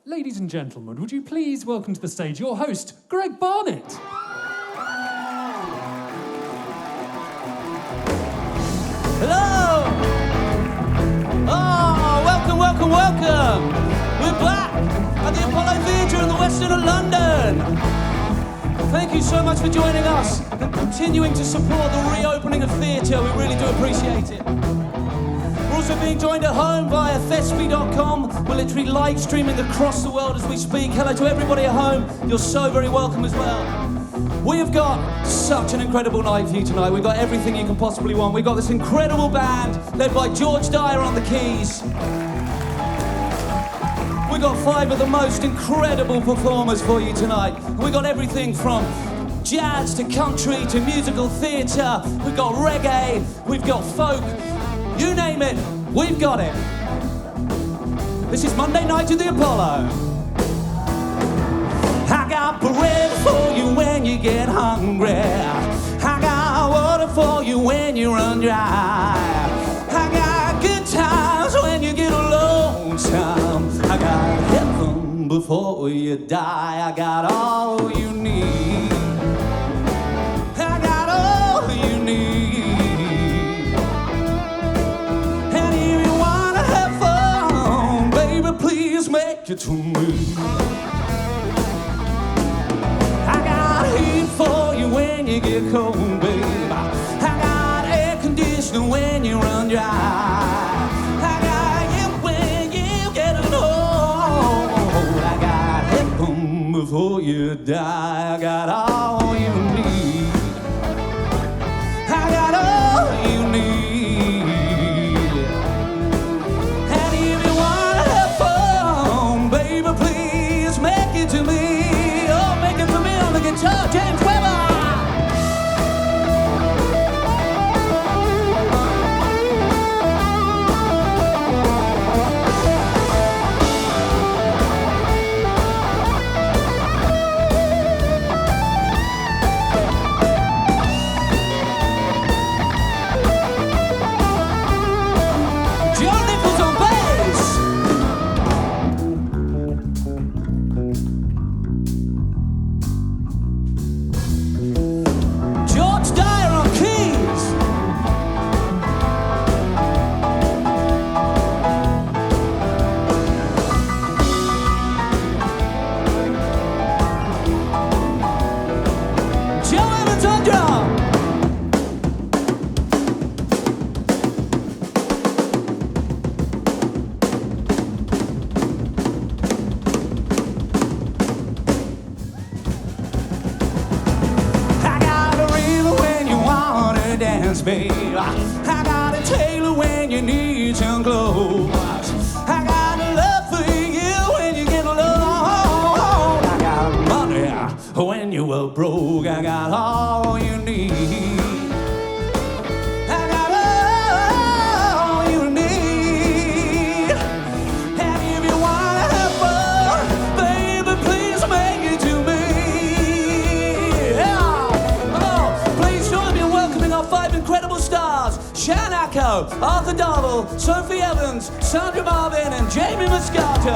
Ladies and gentlemen, would you please welcome to the stage your host, Greg Barnett. Hello! Oh, welcome, welcome, welcome! We're back at the Apollo Theatre in the West End of London. Thank you so much for joining us and continuing to support the reopening of theatre. We really do appreciate it. We're also being joined at home via Thespi.com. We're literally live streaming across the world as we speak. Hello to everybody at home. You're so very welcome as well. We have got such an incredible night for you tonight. We've got everything you can possibly want. We've got this incredible band led by George Dyer on the keys. We've got 5 of the most incredible performers for you tonight. We've got everything from jazz to country to musical theatre. We've got reggae, we've got folk. You name it, we've got it. This is Monday night at the Apollo. I got bread for you when you get hungry. I got water for you when you run dry. I got good times when you get lonesome. I got heaven before you die. I got all you need. I got all you need. And if you wanna have fun, baby, please make it to me. Heat for you when you get cold, babe. I got air conditioning when you run dry. I got you when you get old. I got heaven before you die. I got all you need. I got all you need. And if you wanna have fun, baby, please make it to me. Guitar, James Weber! John Nichols on bass! Babe, I got a tailor when you need some clothes. I got a love for you when you get alone. I got money when you were broke. I got all you need. I got all you need. And if you wanna have fun, baby, please make it to me. Yeah. Oh, please join me in welcoming our 5 incredible stars: Shan Acko, Arthur Darvill, Sophie Evans, Sandra Marvin, and Jamie Moscato.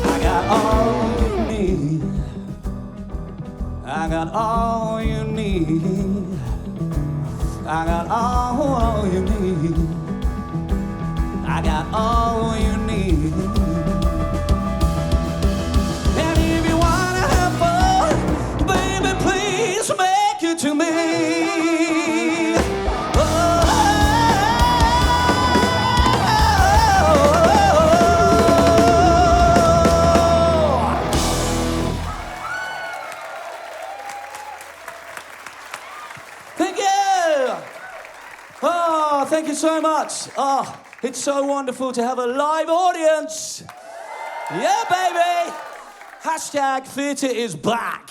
I got all you need. I got all you need. I got all you need. I got all you need. And if you wanna have fun, baby, please make it to me. Thank you. Oh, thank you so much. Oh, it's so wonderful to have a live audience. Yeah, baby. Hashtag theatre is back.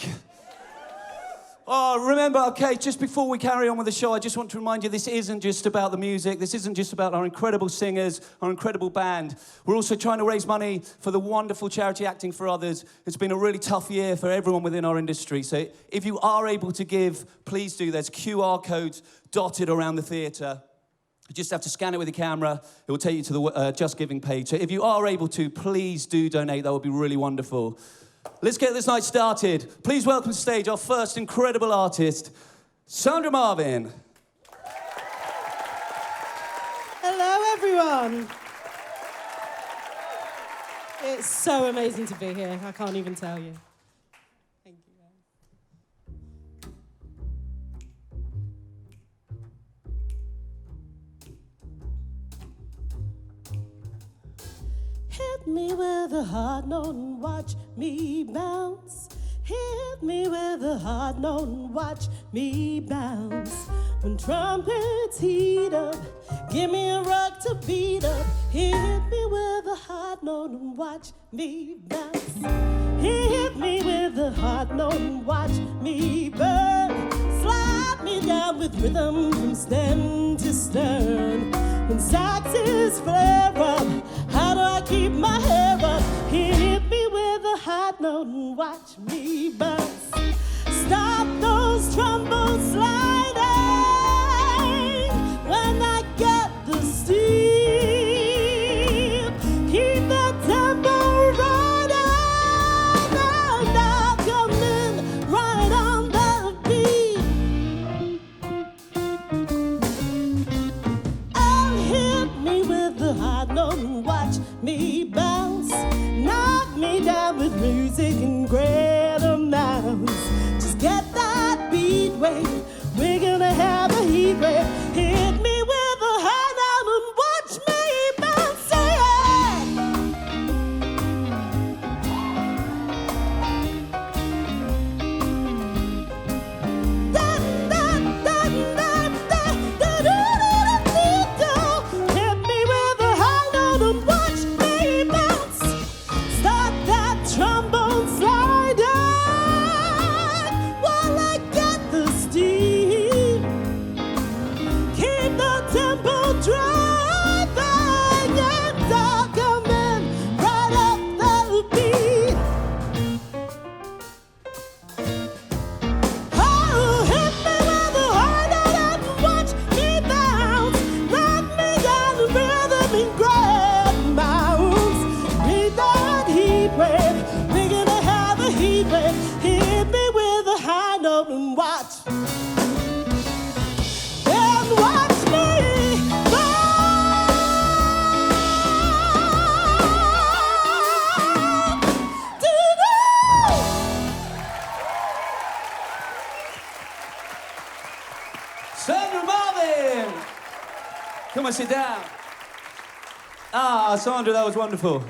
Oh, remember, okay, just before we carry on with the show, I just want to remind you this isn't just about the music. This isn't just about our incredible singers, our incredible band. We're also trying to raise money for the wonderful charity Acting for Others. It's been a really tough year for everyone within our industry. So if you are able to give, please do. There's QR codes dotted around the theatre. You just have to scan it with your camera. It will take you to the Just Giving page. So if you are able to, please do donate. That would be really wonderful. Let's get this night started. Please welcome to stage our first incredible artist, Sandra Marvin. Hello, everyone. It's so amazing to be here. I can't even tell you. Thank you, guys. Hit me with a hard note and watch me bounce. Hit me with a hard note and watch me bounce. When trumpets heat up, give me a rug to beat up. Hit me with a hard note and watch me bounce. Hit me with a hard note and watch me burn. Slide me down with rhythm from stem to stern. When saxes flare up, how do I keep my hair up? Hit me with a hard note and watch me bounce. Stop those trombones sliding when I get the steam. Keep the tempo running and I'll come in right on the beat. Oh, hit me with the hard note and watch me bounce. Knock me down with music and great amounts. Just get that beat wave. We're gonna have a heat wave. Hit me with a high note and watch me bounce. Say hit me with a high note and watch me bounce. Stop that trombone sliding while I get the steam. Keep the tempo driving and I'll come in right up the beat. Oh, hit me with a high note and watch me bounce. Knock me down the rhythm and grab mounts. Read that heat wave. We're gonna have a heat wave. Hit me with a high note and watch. And watch me bounce. Do-do! Sandra Marvin! Come on, sit down. Ah, Sandra, that was wonderful.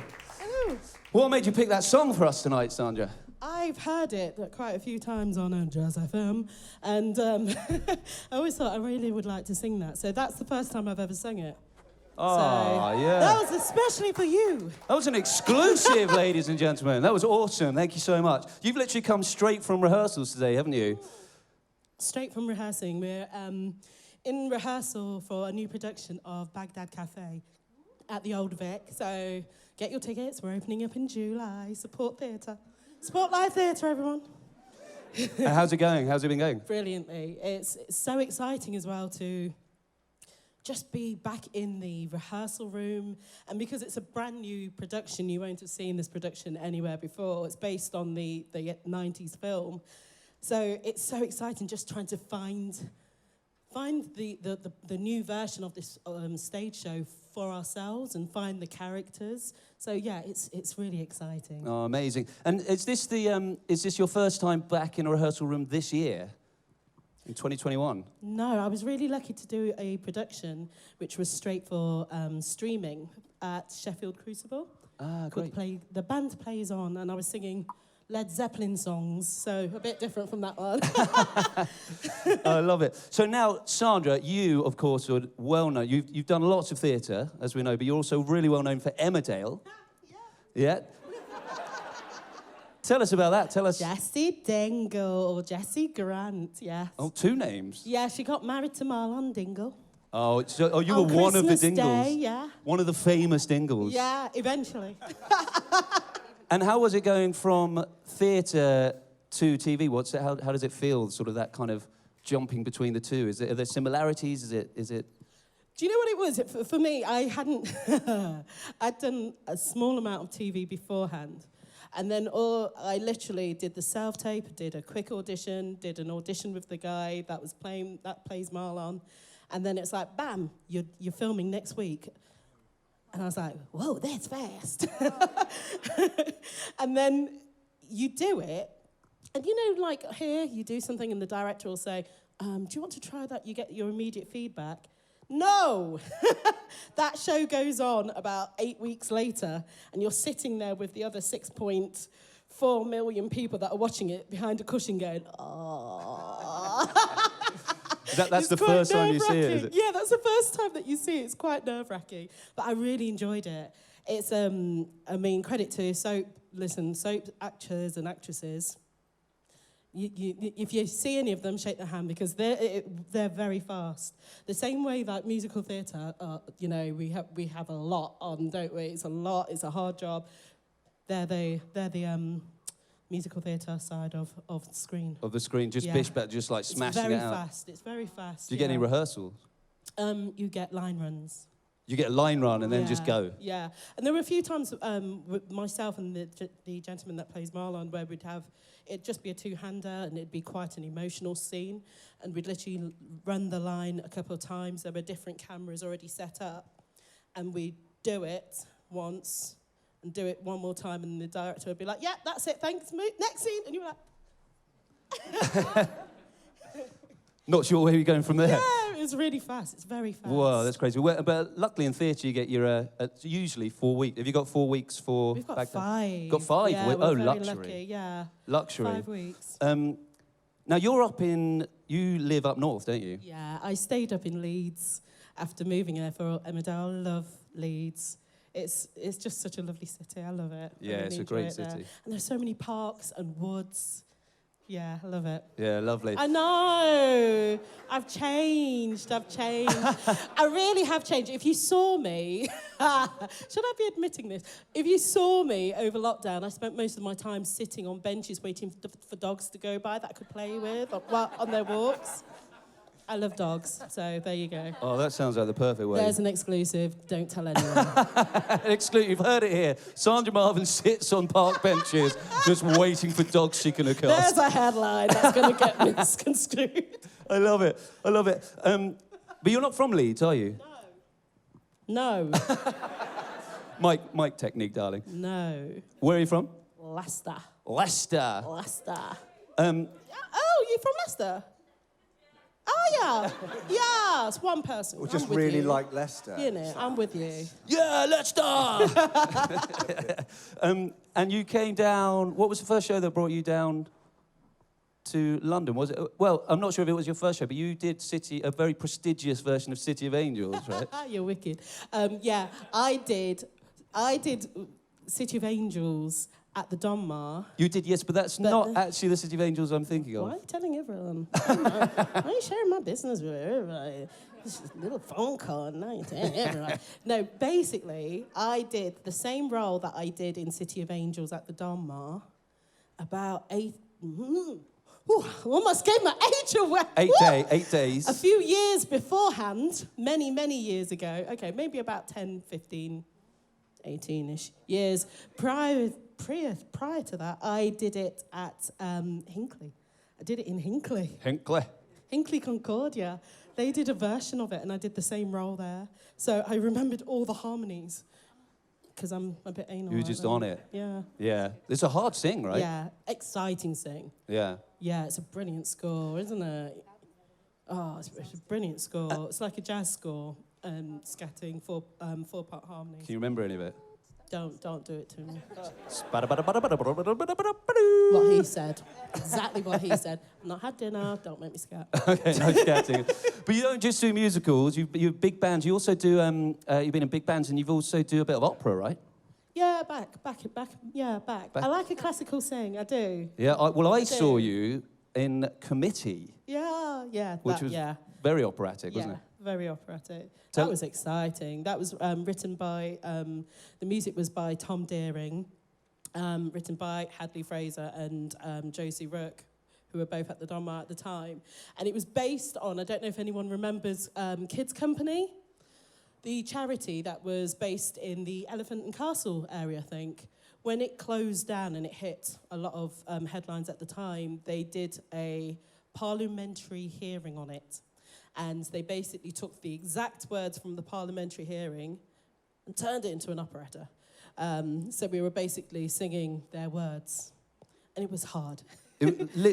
Ooh. What made you pick that song for us tonight, Sandra? I've heard it quite a few times on Jazz FM, and I always thought I really would like to sing that. So that's the first time I've ever sung it. Oh, yeah. That was especially for you. That was an exclusive, ladies and gentlemen. That was awesome. Thank you so much. You've literally come straight from rehearsals today, haven't you? Straight from rehearsing. We're in rehearsal for a new production of Baghdad Cafe at the Old Vic. So get your tickets. We're opening up in July. Support theatre. Support live theatre, everyone. How's it going? How's it been going? Brilliantly. It's so exciting as well to just be back in the rehearsal room. And because it's a brand new production, you won't have seen this production anywhere before. It's based on the 90s film. So it's so exciting just trying to find the new version of this stage show for ourselves and find the characters. So yeah, it's really exciting. Oh, amazing. And is this your first time back in a rehearsal room this year? In 2021? No, I was really lucky to do a production which was straight for streaming at Sheffield Crucible. Ah, great. The band plays on, and I was singing Led Zeppelin songs, so a bit different from that one. I love it. So now, Sandra, you, of course, are well known. You've done lots of theatre, as we know, but you're also really well known for Emmerdale. Yeah? Tell us about that. Tell us. Jessie Dingle or Jessie Grant, yes. Oh, 2 names. Yeah, she got married to Marlon Dingle. Oh, so, you On were one of the Christmas Dingles. Day, yeah. One of the famous Dingles. Yeah, eventually. And how was it going from theatre to TV? How does it feel? Sort of that kind of jumping between the two. Are there similarities? Is it? Do you know what it was? For me, I hadn't... I'd done a small amount of TV beforehand. And then I literally did the self-tape, did a quick audition, did an audition with the guy that plays Marlon. And then it's like, bam, you're filming next week. And I was like, whoa, that's fast. And then you do it. And you know, like here, you do something and the director will say, do you want to try that? You get your immediate feedback. No! That show goes on about 8 weeks later, and you're sitting there with the other 6.4 million people that are watching it behind a cushion going, oh. That's the first time you see it, is it? Yeah, that's the first time that you see it. It's quite nerve-wracking. But I really enjoyed it. It's, credit to soap actors and actresses. If you see any of them, shake their hand because they're very fast. The same way that musical theatre, we have a lot on, don't we? It's a lot. It's a hard job. They're the musical theatre side of the screen. Of the screen, just bish, but just like smashing it out. It's very fast. Do you get any rehearsals? You get line runs. You get a line run and then just go. Yeah, and there were a few times with myself and the gentleman that plays Marlon where it'd just be a two-hander and it'd be quite an emotional scene, and we'd literally run the line a couple of times. There were different cameras already set up, and we'd do it once and do it one more time, and the director would be like, "Yeah, that's it, thanks, next scene," and you were like. Not sure where you're going from there. Yeah, it was really fast. It's very fast. Whoa, that's crazy. Well, but luckily in theatre you get your usually 4 weeks. Have you got 4 weeks for? We've got back 5. Then? Got 5. Yeah, we're very luxury. Lucky, yeah. Luxury. 5 weeks. Now you live up north, don't you? Yeah, I stayed up in Leeds after moving there for Emmerdale. I love Leeds. It's just such a lovely city. I love it. Yeah, it's a great city. And there's so many parks and woods. Yeah, I love it. Yeah, lovely. I know. I've changed. I really have changed. If you saw me, should I be admitting this? If you saw me over lockdown, I spent most of my time sitting on benches waiting for dogs to go by that I could play with on their walks. I love dogs, so there you go. Oh, that sounds like the perfect way. There's an exclusive. Don't tell anyone. Exclusive. You've heard it here. Sandra Marvin sits on park benches just waiting for dogs she can accost. There's a headline that's going to get misconstrued. I love it. But you're not from Leeds, are you? No. Mic technique, darling. No. Where are you from? Leicester. Leicester. Oh, you're from Leicester? Oh, yeah. Yeah, it's one person. Or just really like Leicester. You know, I'm with you. Yeah, Leicester! And you came down... What was the first show that brought you down to London? Was it... Well, I'm not sure if it was your first show, but you did a very prestigious version of City of Angels, right? You're wicked. Yeah, I did City of Angels at the Donmar. You did, yes, but that's not actually the City of Angels I'm thinking of. Why are you telling everyone? Why are you sharing my business with everybody? It's just a little phone call, and now you're telling everyone. No, basically, I did the same role that I did in City of Angels at the Donmar about 8... almost gave my age away. 8 days. A few years beforehand, many, many years ago, okay, maybe about 10, 15, 18-ish years prior to that, I did it at Hinckley. I did it in Hinckley. Hinckley Concordia. They did a version of it, and I did the same role there. So I remembered all the harmonies, because I'm a bit anal. You were just on it. Yeah. Yeah. It's a hard sing, right? Yeah. Exciting sing. Yeah. Yeah, it's a brilliant score, isn't it? Oh, it's a brilliant score. It's like a jazz score, scatting four-part harmonies. Can you remember any of it? Don't do it to me. What What he said. Exactly what he said. I've not had dinner, don't make me scat. Okay, no scatting. But you don't just do musicals, you're big bands. You also do, you've been in big bands and you've also do a bit of opera, right? Yeah, back. Yeah, back. Back. I like a classical sing, I do. Yeah, I do. saw you in Committee, Yeah, which was very operatic, wasn't it? Very operatic. Tell- That was exciting. That was written by, the music was by Tom Deering, written by Hadley Fraser and Josie Rook, who were both at the Donmar at the time. And it was based on, I don't know if anyone remembers, Kids Company, the charity that was based in the Elephant and Castle area, I think. When it closed down and it hit a lot of headlines at the time, they did a parliamentary hearing on it. And they basically took the exact words from the parliamentary hearing and turned it into an operetta. So we were basically singing their words. And it was hard.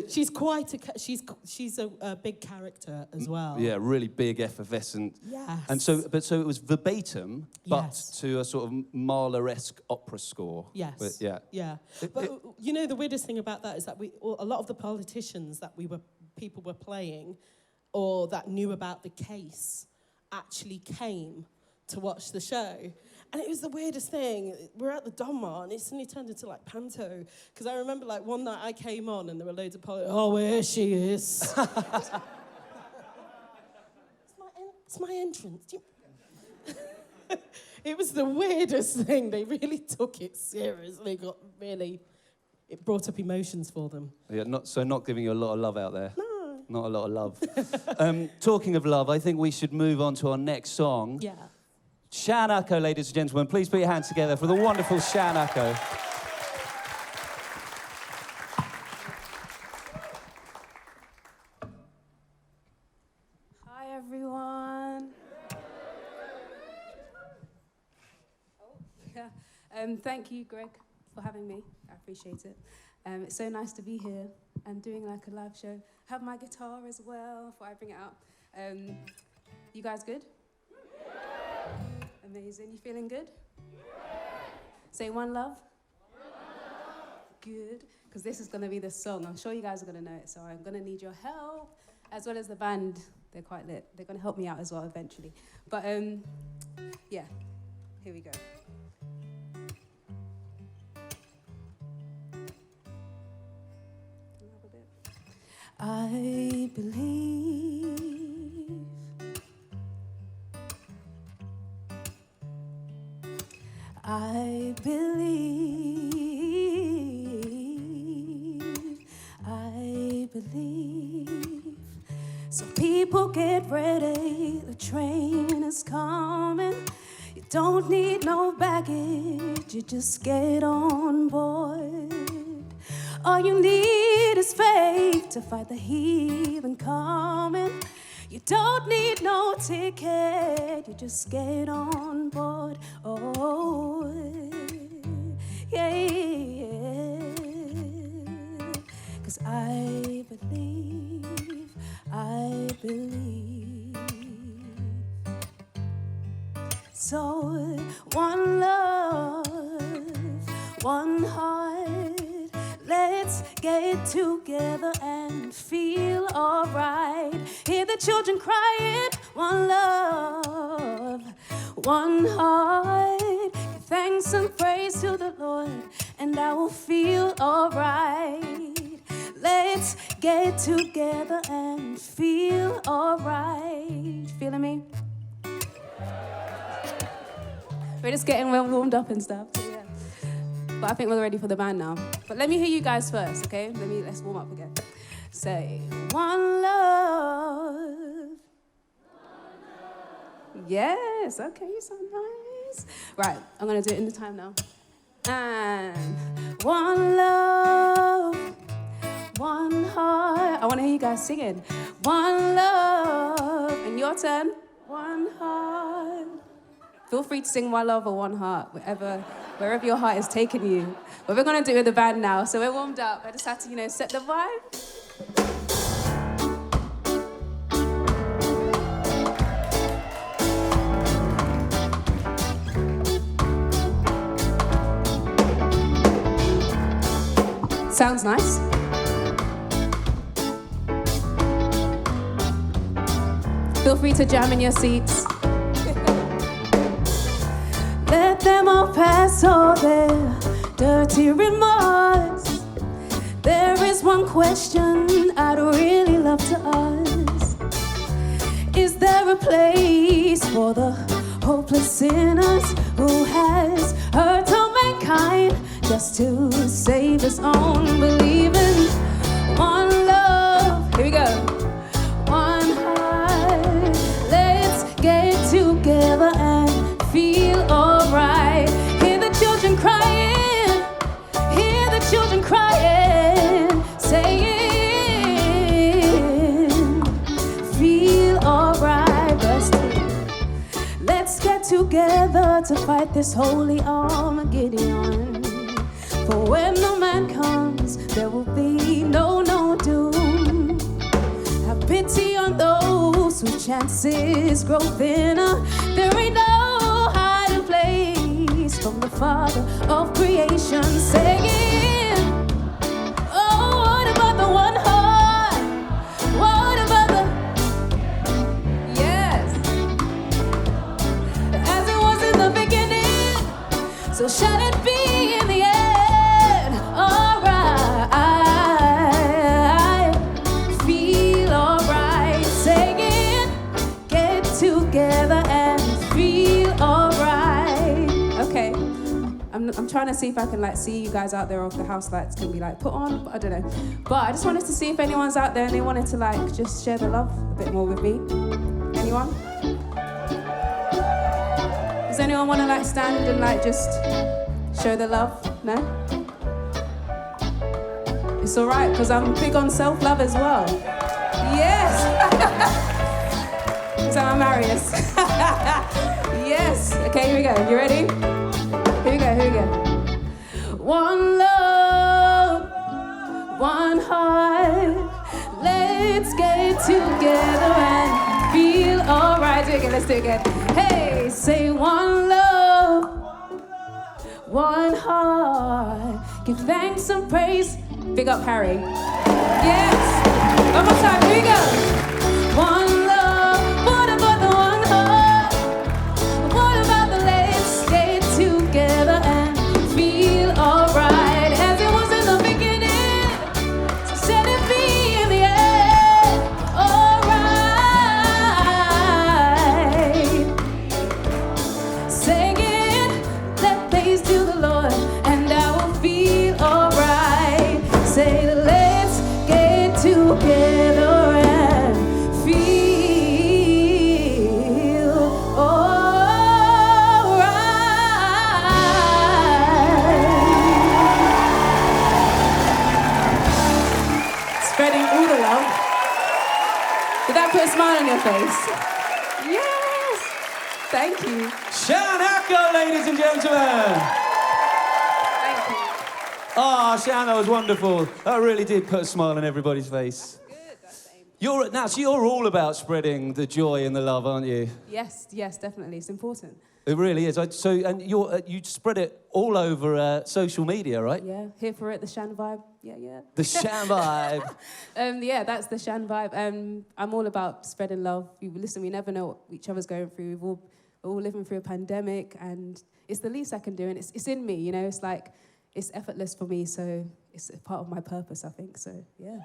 She's quite she's a big character as well. Yeah, really big, effervescent. Yes. And so it was verbatim, but Yes. to a sort of Mahler-esque opera score. Yes. But, yeah. Yeah. But you know, the weirdest thing about that is that a lot of the politicians that people were playing, or that knew about the case, actually came to watch the show. And it was the weirdest thing. We're at the Donmar, and it suddenly turned into like panto. Because I remember like one night I came on, and there were loads of politicians. Oh, where she is. It's my entrance. It was the weirdest thing. They really took it seriously. It brought up emotions for them. Yeah, not giving you a lot of love out there. No. Not a lot of love. Talking of love, I think we should move on to our next song. Yeah. Shanako, ladies and gentlemen. Please put your hands together for the wonderful Shanako. Hi, everyone. Thank you, Greg, for having me. I appreciate it. It's so nice to be here and doing like a live show. Have my guitar as well before I bring it out. You guys good? Amazing. You feeling good? Say one love. Good. Because this is going to be the song. I'm sure you guys are going to know it, so I'm going to need your help, as well as the band. They're quite lit. They're going to help me out as well eventually. But, yeah, here we go. I believe I believe. So people get ready, the train is coming. You don't need no baggage, you just get on board. All you need is faith to fight the heathen coming. You don't need no ticket, you just get on board. Oh, yeah. 'Cause I believe. So one love, one heart. Let's get together and feel alright. Hear the children crying. One love, one heart. Give thanks and praise to the Lord, and I will feel alright. Let's get together and feel alright. Feeling me? We're just getting well warmed up and stuff. So yeah. But I think we're ready for the band now. But let me hear you guys first, okay? Let's warm up again. Say, one love. One love. Yes, okay, you sound nice. Right, I'm gonna do it in the time now. And one love, one heart. I wanna hear you guys singing. One love, and your turn. One heart. Feel free to sing One Love or One Heart, wherever your heart is taking you. But we're gonna do it with the band now, so we're warmed up. I just have to, set the vibe. Sounds nice. Feel free to jam in your seats. Let them all pass all their dirty remorse. There is one question I'd really love to ask. Is there a place for the hopeless sinners who has hurt all mankind just to save his own? Believe in one love. Here we go. One heart. Let's get together and feel alright. Hear the children crying. Hear the children crying. Saying, feel alright. Verse 2. Let's get together to fight this holy Armageddon. For when the man comes, there will be no doom. Have pity on those whose chances grow thinner. There ain't no hiding place from the Father of creation. Saying, oh, what about the one heart? What about the... Yes. As it was in the beginning, so shall it be in the end. Alright, feel alright. Saying, get together and feel alright. Okay, I'm trying to see if I can like see you guys out there, or if the house lights can be like put on. I don't know, but I just wanted to see if anyone's out there and they wanted to like just share the love a bit more with me. Anyone? Does anyone want to like stand and like just show the love? No? It's all right, because I'm big on self-love as well. Yes! Because I'm Marius. Yes! Okay, here we go. You ready? Here we go. One love, one heart. Let's get together and feel all right. Do it again, let's do it again. Hey, say one love, one heart. Give thanks and praise. Big up Harry. Yes. One more time. Here we go. One love. What about the one heart? What about the let's get together and feel alright? As it was in the beginning, so let it be in the end. Alright. Singing, let praise to the Lord, and I will feel alright. Say, let's get together and feel alright. Spreading all the love. Did that put a smile on your face? Yes. Thank you. Shan Echo, ladies and gentlemen. Thank you. Ah, Shan, that was wonderful. That really did put a smile on everybody's face. Good. That's aim. So you're all about spreading the joy and the love, aren't you? Yes, definitely. It's important. It really is. And you spread it all over social media, right? Yeah, here for it, the Shan vibe. Yeah. The Shan vibe. Yeah, that's the Shan vibe. I'm all about spreading love. We never know what each other's going through. We're all living through a pandemic, and it's the least I can do, and it's in me, you know. It's like, it's effortless for me, so it's a part of my purpose, I think. So, yeah,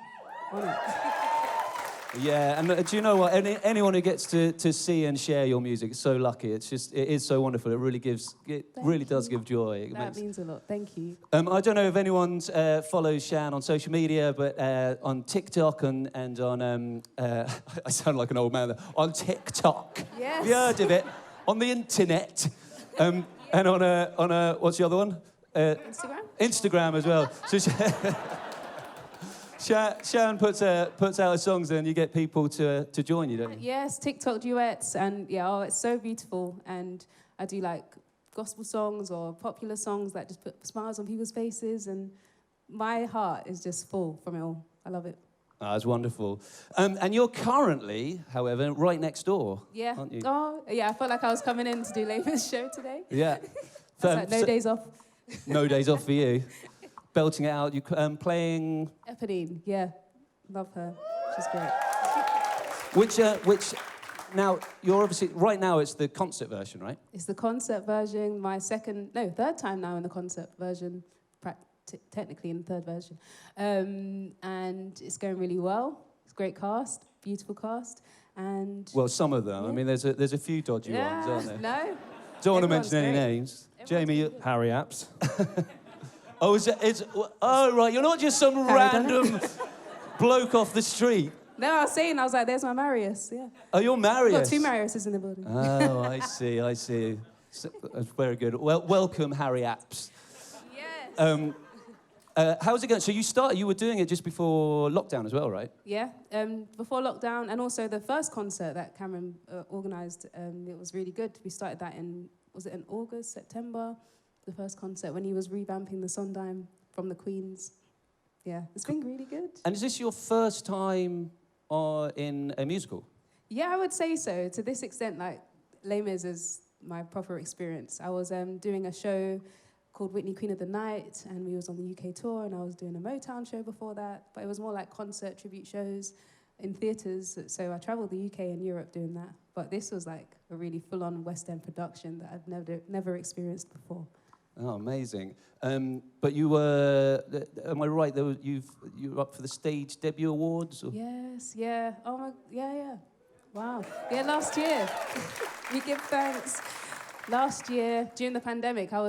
on it. Yeah, and do you know what? Anyone who gets to see and share your music is so lucky. It is so wonderful. It really does give joy. That means a lot. Thank you. I don't know if anyone follows Shan on social media, but on TikTok and on I sound like an old man there. On TikTok. Yes. Have you heard of it? On the internet, and on a what's the other one? Instagram? Instagram as well. So Shan puts out her songs and you get people to join you, don't you? Yes, TikTok duets, and it's so beautiful. And I do like gospel songs or popular songs that just put smiles on people's faces, and my heart is just full from it all. I love it. Oh, that's wonderful. And you're currently, however, right next door, Yeah. aren't you? Oh, yeah, I felt like I was coming in to do Labour's show today. Yeah. It's like no days off. No days off for you. Belting it out. You playing... Eponine, yeah. Love her. She's great. Now, you're obviously, right now it's the concert version, right? It's the concert version, third time now in the concert version, technically in the third version. And it's going really well. It's a great cast, beautiful cast. And Well, some of them. Yeah. I mean, there's a few dodgy ones, aren't there? No. Don't want to Everyone's mention any great. names. Everyone's Jamie, really good. Harry Apps. oh, right, you're not just some Harry done random bloke off the street. No, I was like, there's my Marius, yeah. Oh, you're We've Marius. got two Mariuses in the building. Oh, I see. That's very good. Well, welcome, Harry Apps. Yes. How's it going? So you were doing it just before lockdown as well, right? Yeah, before lockdown, and also the first concert that Cameron organised, it was really good. We started that in August, September, the first concert when he was revamping the Sondheim from the Queens. Yeah, it's been really good. And is this your first time in a musical? Yeah, I would say so. To this extent, like, Les Mis is my proper experience. I was doing a show called Whitney Queen of the Night, and we was on the UK tour, and I was doing a Motown show before that, but it was more like concert tribute shows in theatres, so I travelled the UK and Europe doing that, but this was like a really full-on West End production that I've never experienced before. Oh, amazing. But you were, am I right, you were up for the Stage Debut Awards? Or? Yes, yeah, yeah. Wow, yeah, last year. We give thanks. Last year, during the pandemic, I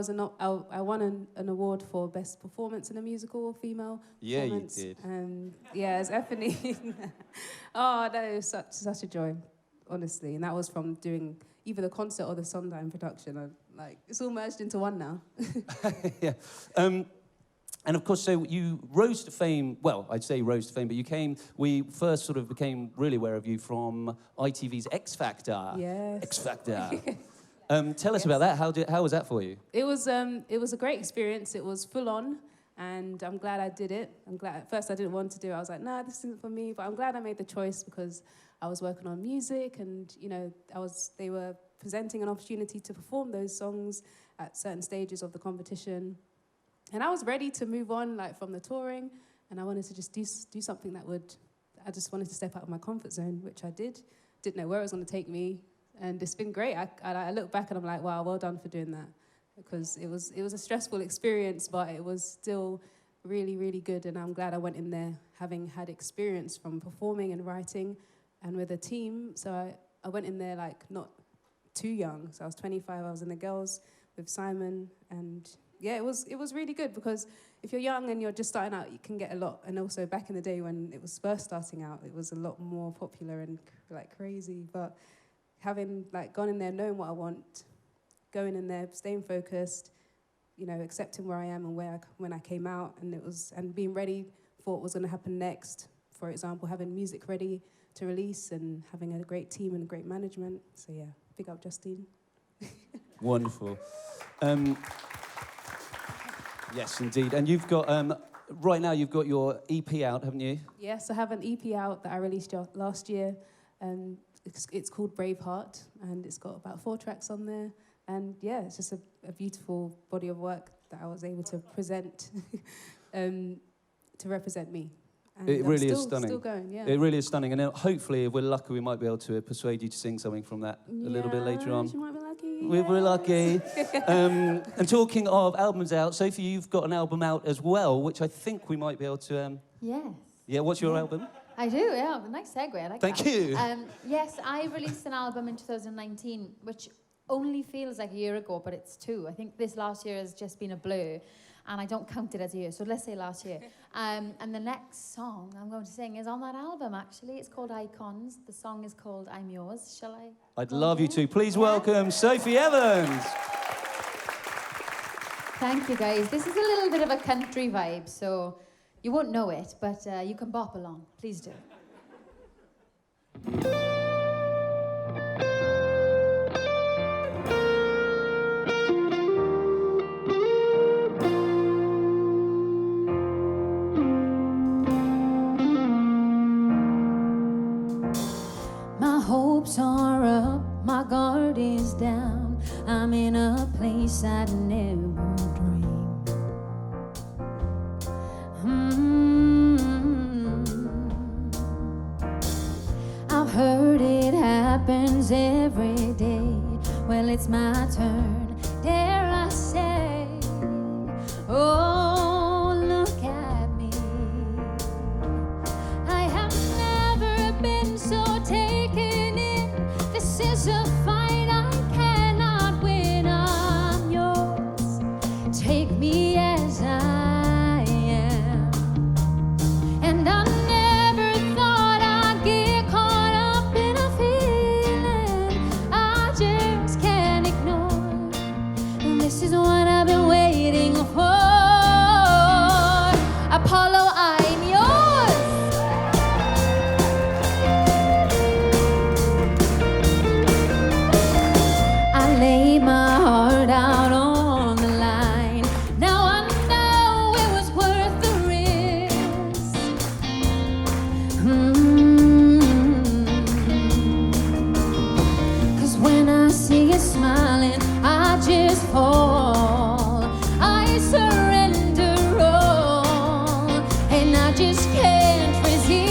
won an award for Best Performance in a Musical, Female Yeah, you Performance. did. And yeah, as Effany. Oh, that was such a joy, honestly. And that was from doing either the concert or the Sondheim production. It's all merged into one now. Yeah. And of course, so you rose to fame, well, I'd say rose to fame, but we first sort of became really aware of you from ITV's X Factor. Yes. X Factor. Tell us about that. How was that for you? It was a great experience. It was full on, and I'm glad I did it. I'm glad. At first, I didn't want to do it. I was like, nah, this isn't for me. But I'm glad I made the choice because I was working on music, and they were presenting an opportunity to perform those songs at certain stages of the competition, and I was ready to move on, from the touring, and I wanted to just do something I just wanted to step out of my comfort zone, which I did. Didn't know where it was going to take me. And it's been great. I look back and I'm like, wow, well done for doing that. Because it was a stressful experience, but it was still really, really good. And I'm glad I went in there having had experience from performing and writing and with a team. So I went in there not too young. So I was 25, I was in the girls with Simon. And yeah, it was really good because if you're young and you're just starting out, you can get a lot. And also back in the day when it was first starting out, it was a lot more popular and crazy. But having gone in there, knowing what I want, going in there, staying focused, accepting where I am and when I came out, and being ready for what was going to happen next. For example, having music ready to release and having a great team and great management. So yeah, big up Justine. Wonderful. Yes, indeed. And you've got right now you've got your EP out, haven't you? Yes, I have an EP out that I released last year. It's called Braveheart, and it's got about 4 tracks on there. And yeah, it's just a beautiful body of work that I was able to present to represent me. And It really is still stunning. Still going, yeah. It really is stunning. And hopefully, if we're lucky, we might be able to persuade you to sing something from that a little bit later on. You might be lucky. We're lucky. And talking of albums out, Sophie, you've got an album out as well, which I think we might be able to... Yes. Yeah, what's your album? I do, yeah. Nice segue, I like Thank that. you. Yes, I released an album in 2019, which only feels like a year ago, but it's 2. I think this last year has just been a blur, and I don't count it as a year, so let's say last year. And the next song I'm going to sing is on that album, actually. It's called Icons. The song is called I'm Yours. Shall I? I'd love you to. Please welcome Sophie Evans. Thank you, guys. This is a little bit of a country vibe, so you won't know it, but you can bop along. Please do. My hopes are up, my guard is down. I'm in a place I'd never dreamed. I've heard it happen knows every day. Well, it's my turn, dare I say. Oh, look at me. I have never been so taken in. This is a fight I cannot win. I'm yours. Take me as I am. And I never thought I'd get caught up in a feeling I just can't ignore. And this is what I've been waiting for. Apollo, I'm yours. I lay my heart out on the line. Now I know it was worth the risk. Cause when I see you smiling, I just fall. I surrender all, and I just can't resist.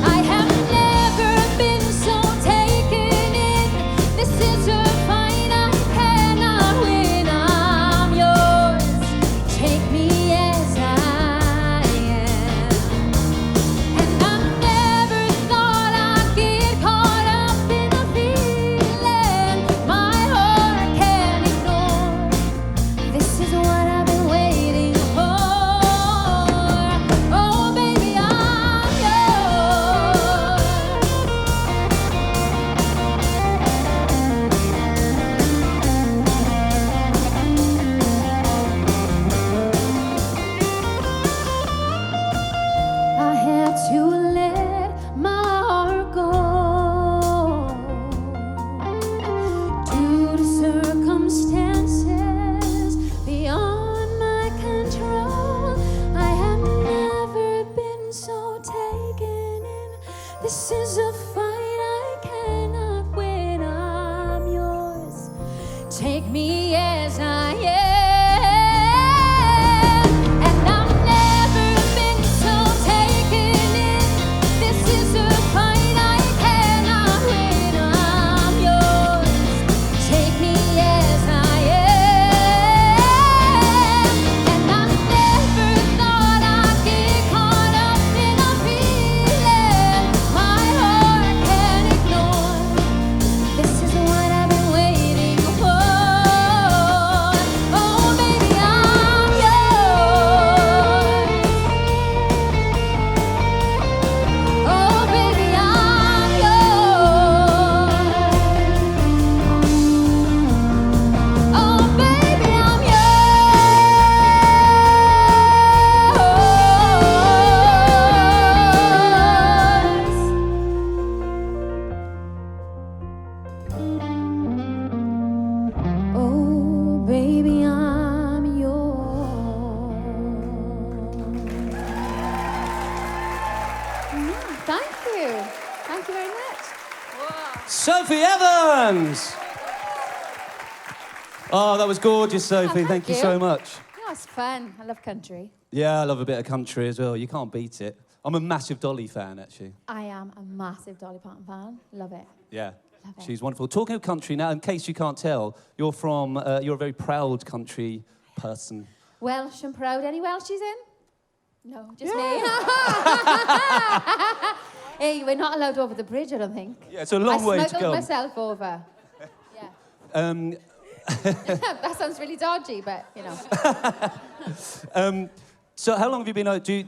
I have never been so taken in. This is a fight I cannot win. I'm yours. Take me as I am. And I never thought I'd get caught up in a feeling my heart can't ignore. This is what I've been waiting for. Oh, baby, I'm yours. I had to let my heart go due to circumstances beyond my control. I have never been so taken in. This is a fight I cannot win. I'm yours. Take me as I am. And I've never been so taken in. This is a fight I cannot win. I'm yours. Take me as I am. And I never thought I'd get caught up in a feeling my heart can't ignore. This is what I've been waiting for. Oh, baby, I'm yours. Oh, baby, I'm yours. Oh, baby, I'm yours. Oh, baby, I'm yours. Thank you. Thank you very much. Sophie Evans! Oh, that was gorgeous, Sophie. thank Thank you you. so much. Yeah, it's fun. I love country. Yeah, I love a bit of country as well. You can't beat it. I'm a massive Dolly fan, actually. I am a massive Dolly Parton fan. Love it. Yeah. Love it. She's wonderful. Talking of country now, in case you can't tell, you're a very proud country person. Welsh and proud. Any Welshies in? No, just me. Hey, we're not allowed over the bridge, I don't think. Yeah, it's a long way to I smuggled go. myself over. Yeah. That sounds really dodgy, but, you know. So how long have you been out? Do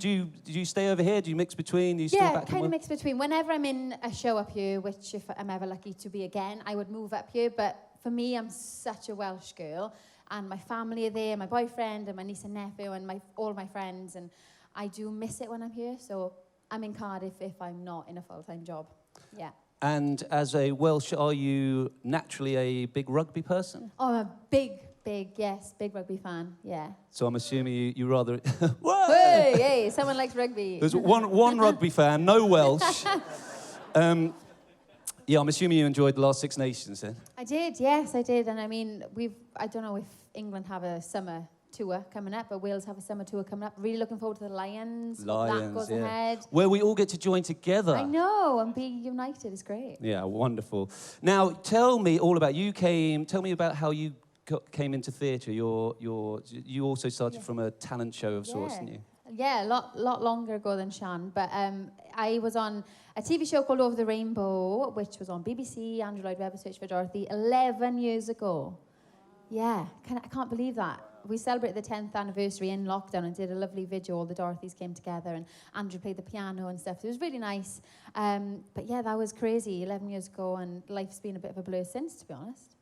you stay over here? Do you mix between? Do you still Yeah, back kind of mix between. Whenever I'm in a show up here, which if I'm ever lucky to be again, I would move up here. But for me, I'm such a Welsh girl. And my family are there, my boyfriend and my niece and nephew and all my friends. And I do miss it when I'm here. So I'm in Cardiff if I'm not in a full-time job. Yeah. And as a Welsh, are you naturally a big rugby person? Oh, I'm a big rugby fan, yeah. So I'm assuming you rather... Hey, someone likes rugby. There's one rugby fan, no Welsh. Yeah, I'm assuming you enjoyed the last Six Nations then? I did, yes, I did. And I mean, I don't know if England have a summer tour coming up, but Wales have a summer tour coming up. Really looking forward to the Lions. Hope Lions, that goes yeah. ahead. Where we all get to join together. I know, and be united is great. Yeah, wonderful. Now, tell me all about tell me about how you came into theatre. You also started from a talent show of sorts, didn't you? Yeah, a lot longer ago than Shan, but I was on a TV show called Over the Rainbow, which was on BBC, Andrew Lloyd Webber, Search for Dorothy, 11 years ago. Yeah, I can't believe that. We celebrated the 10th anniversary in lockdown and did a lovely video. All the Dorothys came together and Andrew played the piano and stuff. So it was really nice. But yeah, that was crazy 11 years ago, and life's been a bit of a blur since, to be honest.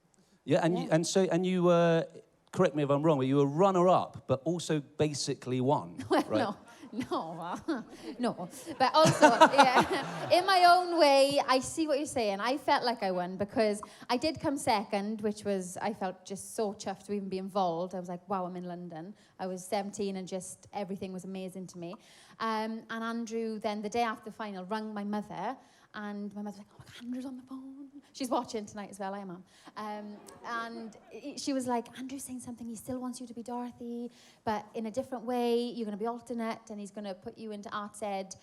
Yeah, and you were, correct me if I'm wrong, but you were runner-up, but also basically won, Well, right? no. But also, yeah, in my own way, I see what you're saying. I felt like I won because I did come second, which was, I felt just so chuffed to even be involved. I was like, wow, I'm in London. I was 17 and just everything was amazing to me. And Andrew then, the day after the final, rang my mother. And my mother's like, oh my God, Andrew's on the phone. She's watching tonight as well, I am, Mum. And she was like, Andrew's saying something, he still wants you to be Dorothy, but in a different way, you're going to be alternate, and he's going to put you into Arts Ed,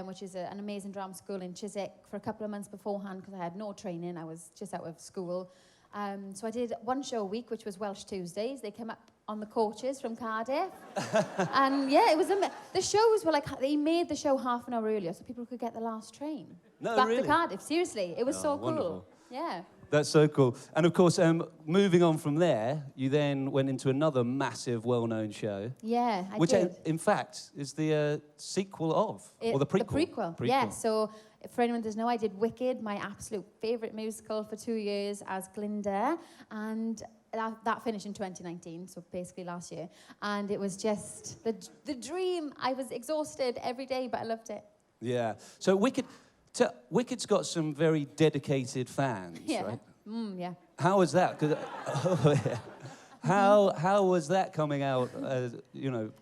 which is an amazing drama school in Chiswick, for a couple of months beforehand, because I had no training, I was just out of school. So I did one show a week, which was Welsh Tuesdays. They came up on the coaches from Cardiff. And yeah, it was the shows were like, they made the show half an hour earlier so people could get the last train back to Cardiff. Seriously, it was so cool. Wonderful. Yeah. That's so cool. And of course, moving on from there, you then went into another massive, well-known show. Yeah, I which, did. in fact, is the sequel of, or the prequel. The prequel. Yeah, so for anyone who doesn't know, I did Wicked, my absolute favourite musical, for 2 years as Glinda, and that finished in 2019, so basically last year. And it was just the dream. I was exhausted every day, but I loved it. Yeah. So Wicked's got some very dedicated fans, right? Yeah. How was that? 'Cause, how was that coming out?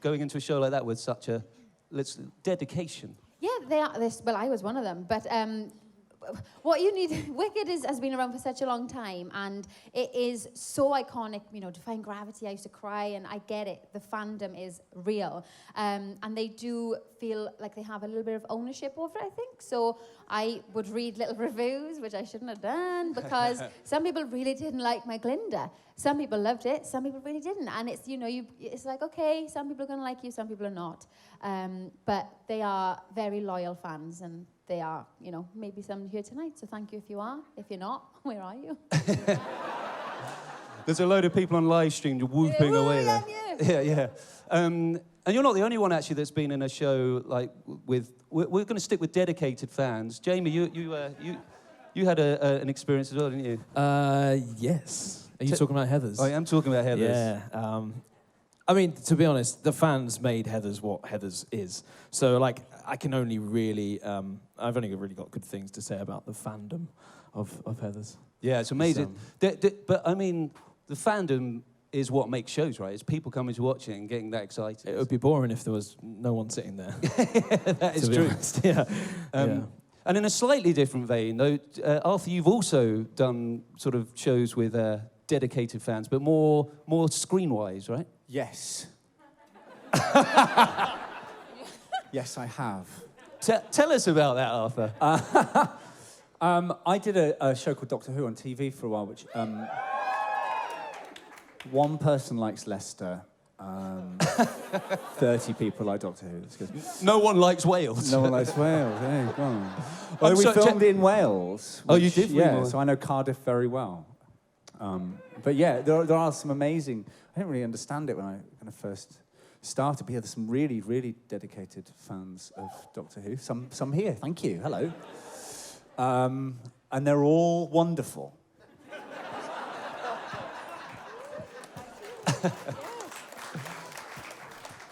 Going into a show like that with such a dedication. Yeah, they are. Well, I was one of them, but what you need, Wicked has been around for such a long time, and it is so iconic. Defying Gravity, I used to cry, and I get it. The fandom is real, and they do feel like they have a little bit of ownership over it, I think. So I would read little reviews, which I shouldn't have done, because some people really didn't like my Glinda. Some people loved it, some people really didn't. And it's, it's like, okay, some people are going to like you, some people are not. But they are very loyal fans, and they are, maybe some here tonight, so thank you if you are. If you're not, where are you? There's a load of people on live stream whooping away there. Yeah. And you're not the only one, actually, that's been in a show like with... We're going to stick with dedicated fans. Jamie, you had an experience as well, didn't you? Yes. Are you talking about Heathers? I am talking about Heathers. Yeah. I mean, to be honest, the fans made Heathers what Heathers is. So, I can only really... I've only really got good things to say about the fandom of Heathers. Yeah, it's amazing. But, I mean, the fandom is what makes shows, right? It's people coming to watch it and getting that excited. It would be boring if there was no one sitting there. That is true. Yeah. And in a slightly different vein, though, Arthur, you've also done sort of shows with dedicated fans, but more screen-wise, right? Yes. Yes, I have. Tell us about that, Arthur. I did a show called Doctor Who on TV for a while, which one person likes Leicester, 30 people like Doctor Who. It's good. No one likes Wales. No one likes Wales. Hey, go on. Well, we filmed in Wales. Oh, you did? Yeah, so I know Cardiff very well. But yeah, there are some amazing... I didn't really understand it when I kind of first started, but yeah, there's some really, really dedicated fans of Doctor Who. Some here, thank you, hello. And they're all wonderful.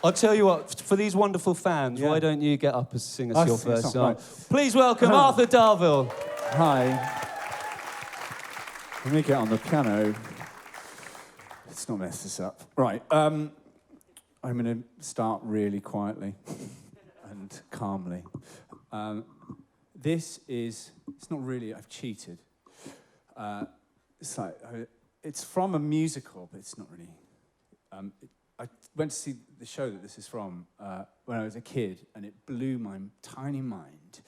I'll tell you what, for these wonderful fans, why don't you get up and sing us your first song? Right. Please welcome Arthur Darvill. Hi. Let me get on the piano. Let's not mess this up. Right. I'm going to start really quietly and calmly. This is... It's not really... I've cheated. It's from a musical, but it's not really... I went to see the show that this is from when I was a kid, and it blew my tiny mind.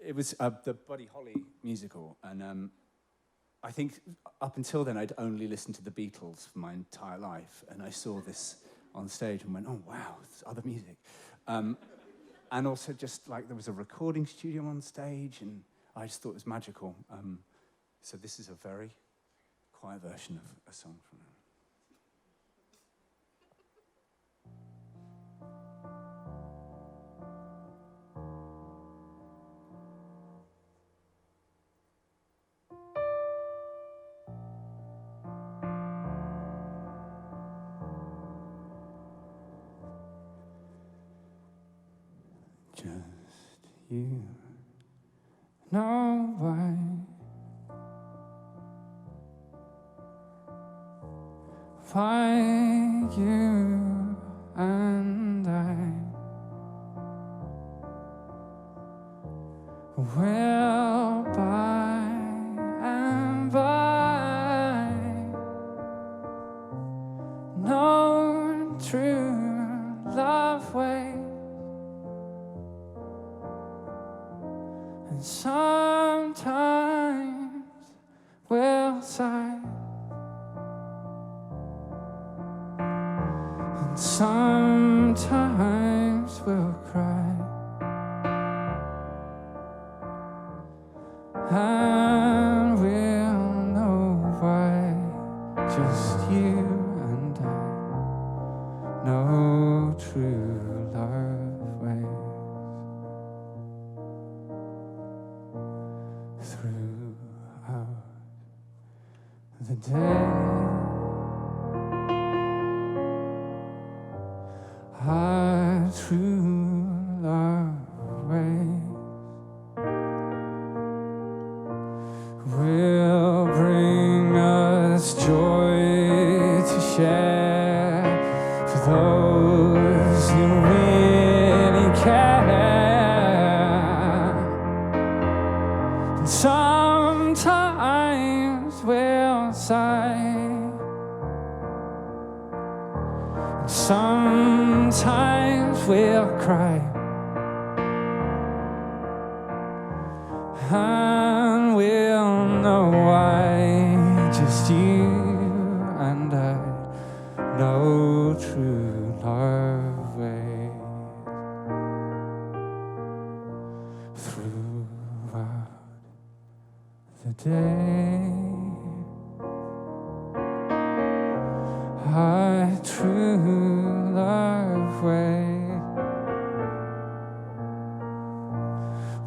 It was the Buddy Holly musical, and I think up until then I'd only listened to the Beatles for my entire life, and I saw this on stage and went, oh wow, there's other music. And also just like there was a recording studio on stage, and I just thought it was magical. So this is a very quiet version of a song from it. Just you know why you and I will by and by know true love waits. And sometimes we'll sigh, and sometimes we'll cry, and we'll know why. Just you and I know true love waits. Throughout the day, our true love waits will bring us joy to share for those who really care. And sometimes we'll sigh, and sometimes we'll cry, and we'll know why. Just you and I know true love waits throughout the day. Our true love waits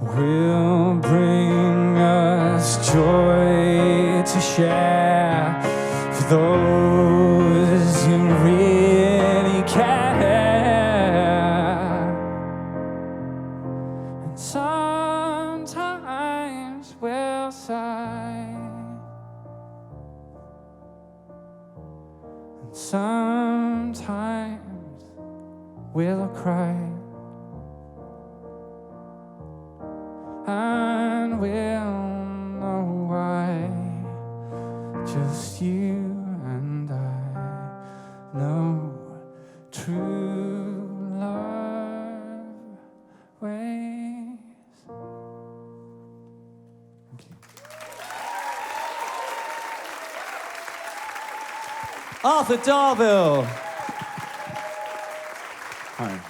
will bring us joy to share for those who really care. And sometimes we'll sigh, and sometimes we'll cry, and we'll know why. Just you and I know true love waits. Thank you. Arthur Darvill. Hi.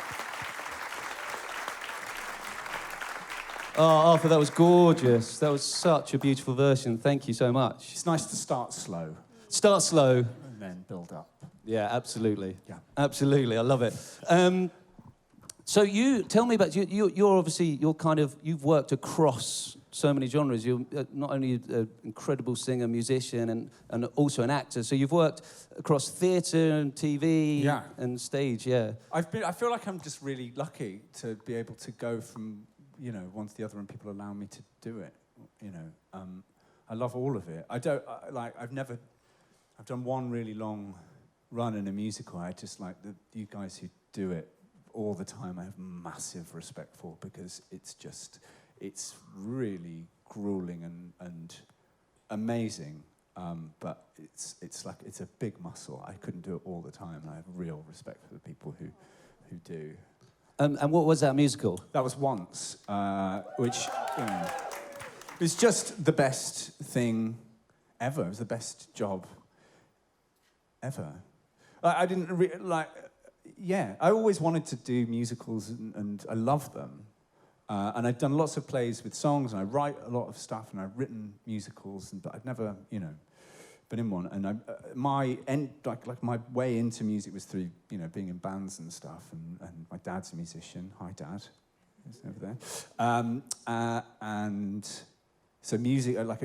Oh, Arthur, that was gorgeous. That was such a beautiful version. Thank you so much. It's nice to start slow Start slow. and then build up. Yeah, absolutely. Yeah. Absolutely. I love it. So you tell me about you're obviously you've worked across so many genres. You're not only an incredible singer, musician, and also an actor. So you've worked across theatre and TV and stage. Yeah. I feel like I'm just really lucky to be able to go from one to the other, and people allow me to do it. I love all of it. I've done one really long run in a musical. I just like you guys who do it all the time. I have massive respect for, because it's really grueling and amazing. but it's a big muscle. I couldn't do it all the time, and I have real respect for the people who do. And what was that musical? That was Once, which was just the best thing ever. It was the best job ever. I didn't I always wanted to do musicals, and I love them. And I'd done lots of plays with songs, and I write a lot of stuff, and I've written musicals, but I'd never, been in one. And my way into music was through, being in bands and stuff. And my dad's a musician. Hi, Dad. He's over there. And so music, I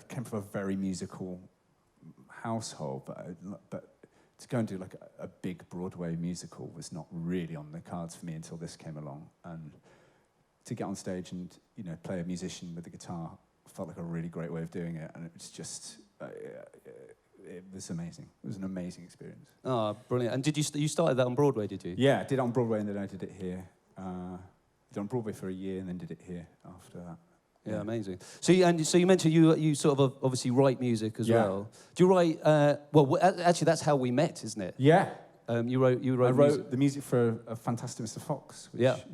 came from a very musical household, but to go and do a big Broadway musical was not really on the cards for me until this came along. And to get on stage and play a musician with a guitar felt like a really great way of doing it, and it was just it was amazing. It was an amazing experience. Oh, brilliant! And did you started that on Broadway? Did you? Yeah, I did it on Broadway, and then I did it here. Did it on Broadway for a year, and then did it here after that. Yeah, amazing. So you mentioned you sort of obviously write music as well. Do you write? Actually, that's how we met, isn't it? Yeah. You wrote. I wrote the music for a Fantastic Mr. Fox,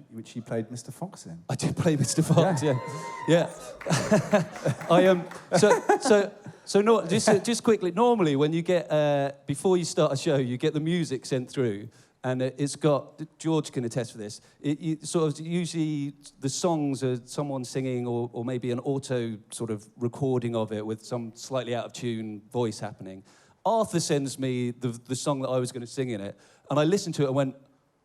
which you played Mr. Fox in. I did play Mr. Fox. Yeah. Just quickly. Normally, when you get before you start a show, you get the music sent through. And it's got, George can attest for this, usually the songs are someone singing or maybe an auto sort of recording of it with some slightly out of tune voice happening. Arthur sends me the song that I was going to sing in it, and I listened to it and went,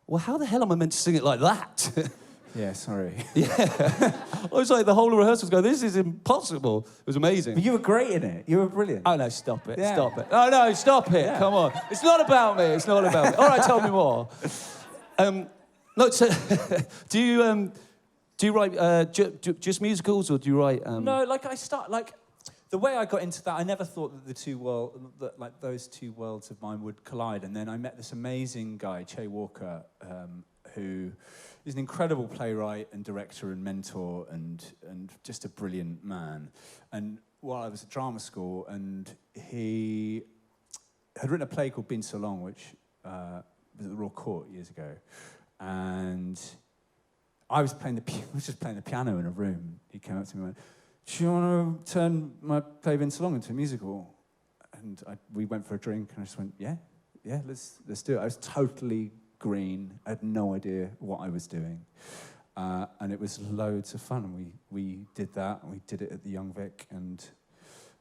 well, how the hell am I meant to sing it like that? Yeah, sorry. Yeah. I was like, the whole rehearsal was going, this is impossible. It was amazing. But you were great in it. You were brilliant. Oh, no, stop it. Yeah. Stop it. Oh, no, stop it. Yeah. Come on. It's not about me. It's not about me. All right, tell me more. Do you write just musicals, or do you write... No, the way I got into that, I never thought that those two worlds of mine would collide. And then I met this amazing guy, Che Walker, who is an incredible playwright and director and mentor and just a brilliant man. And while I was at drama school, and he had written a play called Been So Long, which was at the Royal Court years ago. And I was just playing the piano in a room. He came up to me and went, do you want to turn my play Been So Long into a musical? And we went for a drink, and I just went, yeah, let's do it. I was totally green. I had no idea what I was doing. And it was loads of fun. And we did that, and we did it at the Young Vic, and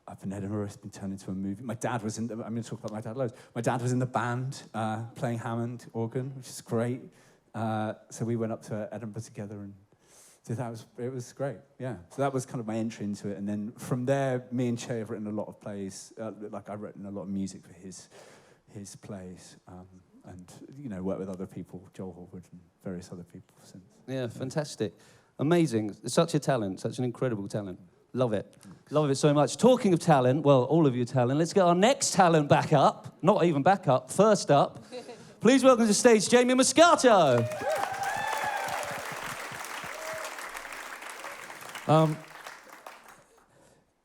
up in Edinburgh, it's been turned into a movie. My dad was I'm going to talk about my dad loads. My dad was in the band, playing Hammond organ, which is great. So we went up to Edinburgh together, and it was great, yeah. So that was kind of my entry into it. And then from there, me and Che have written a lot of plays. I've written a lot of music for his plays. And work with other people, Joel Horwood and various other people since. Yeah, fantastic. Amazing. Such a talent, such an incredible talent. Love it. Love it so much. Talking of talent, well, all of your talent, let's get our next talent back up. Not even back up, first up. Please welcome to the stage Jamie Moscato.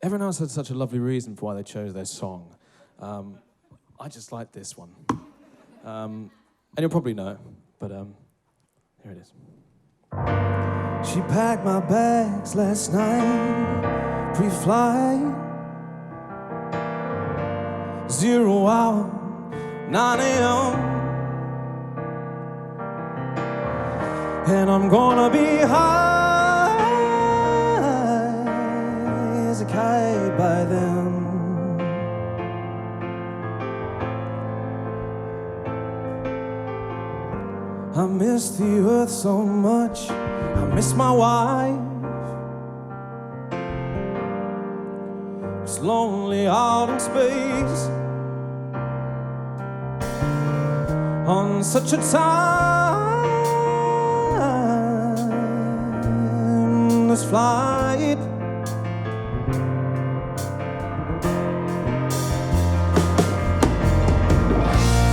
Everyone else had such a lovely reason for why they chose their song. I just like this one. And you'll probably know, but here it is. She packed my bags last night, pre-flight. 0 hour, 9 a.m. And I'm gonna be high as a kite by then. I miss the earth so much, I miss my wife. It's lonely out in space on such a timeless flight.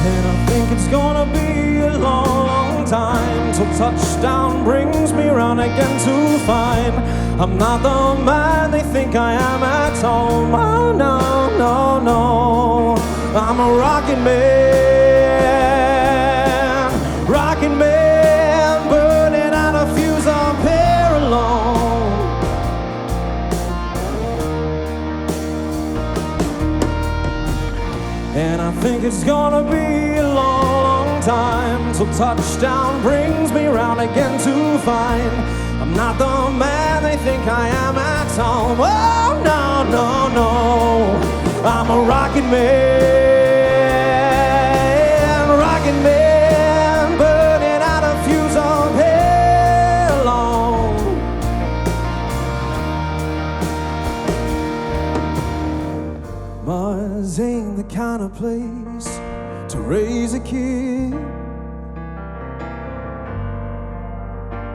And I think it's gonna be a long time till touchdown brings me round again to find I'm not the man they think I am at home. Oh no, no, no. I'm a rocking man, burning out a fuse up here alone. And I think it's gonna be a long, long time till touchdown brings me round again to find I'm not the man they think I am at home. Oh no, no, no. I'm a rocking man, burning out a fuse of here alone. Mars ain't the kind of place to raise a kid.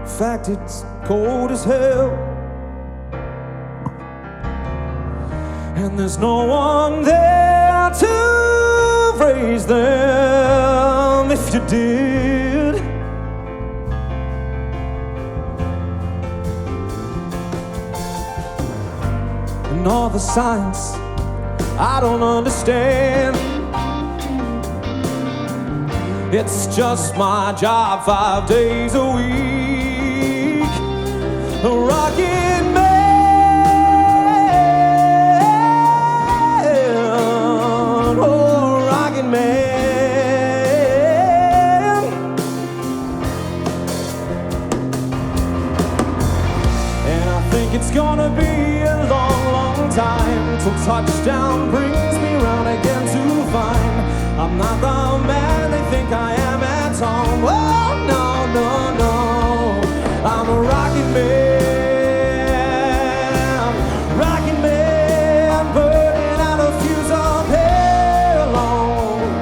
In fact, it's cold as hell, and there's no one there to raise them if you did. And all the science I don't understand. It's just my job 5 days a week. A rockin' man, oh, rockin' man. And I think it's gonna be a long, long time till touchdown brings me round again to find I'm not the man they think I am at home. Oh no, no, no. I'm a rockin' man, burning out a fuse of here alone.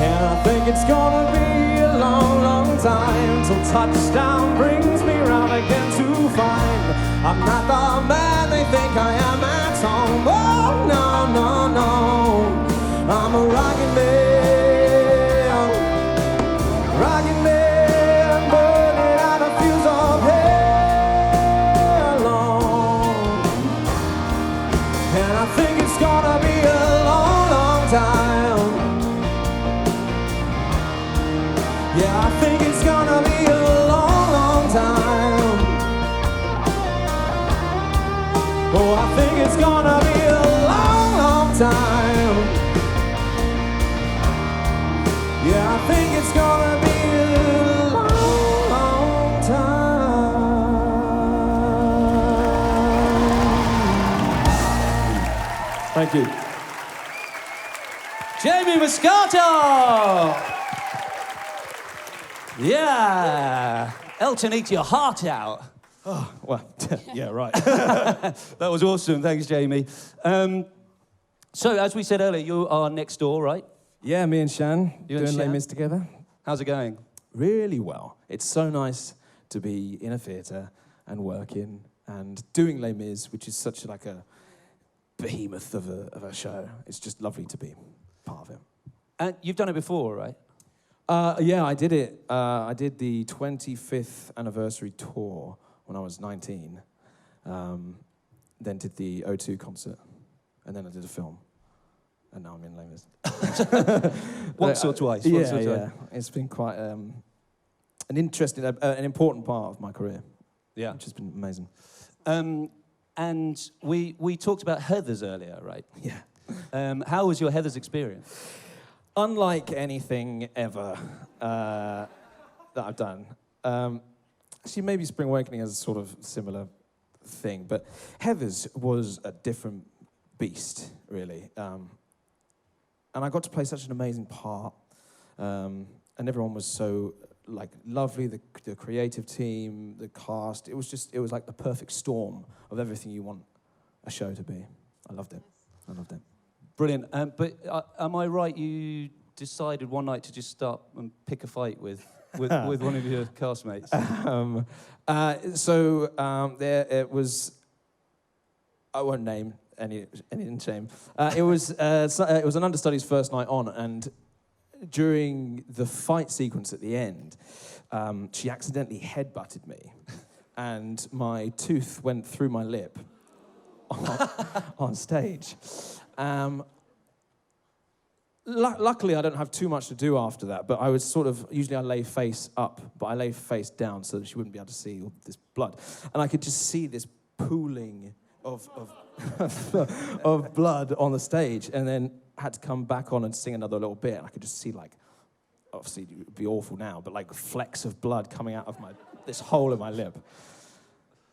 And I think it's gonna be a long, long time till touchdown brings me round again to find I'm not the man they think I am at home. Oh no, no, no. I'm a rockin' man, burning out a fuse of here alone. And I think it's gonna be a long, long time. Yeah, I think it's gonna be a long, long time. Oh, I think it's gonna be a long, long time. Yeah, I think it's gonna be a long, long time. Thank you. Jamie Moscato! Yeah! Elton eat your heart out. Well, yeah, right. That was awesome. Thanks, Jamie. So, as we said earlier, you are next door, right? Yeah, me and Shan You and doing Les Shan? Mis together. How's it going? Really well. It's so nice to be in a theatre and working and doing Les Mis, which is such like a behemoth of a show. It's just lovely to be part of it. And you've done it before, right? Yeah, I did it. I did the 25th anniversary tour when I was 19. Then did the O2 concert. And then I did a film. And now I'm in Les Mis. Once or twice? Yeah. It's been quite an interesting, an important part of my career. Yeah. Which has been amazing. And we talked about Heathers earlier, right? Yeah. How was your Heathers experience? Unlike anything ever that I've done. Actually, maybe Spring Awakening has a sort of similar thing, but Heathers was a different beast, really. And I got to play such an amazing part, and everyone was so lovely. The creative team, the cast. It was like the perfect storm of everything you want a show to be. I loved it. Brilliant. But am I right? You decided one night to just start and pick a fight with one of your castmates. There it was. I won't name any shame. It was an understudy's first night on, and during the fight sequence at the end, she accidentally headbutted me, and my tooth went through my lip on stage. Luckily, I don't have too much to do after that, but I was usually I lay face up, but I lay face down so that she wouldn't be able to see all this blood. And I could just see this pooling of blood on the stage, and then had to come back on and sing another little bit. And I could just see, like, obviously it would be awful now, but like flecks of blood coming out of this hole in my lip.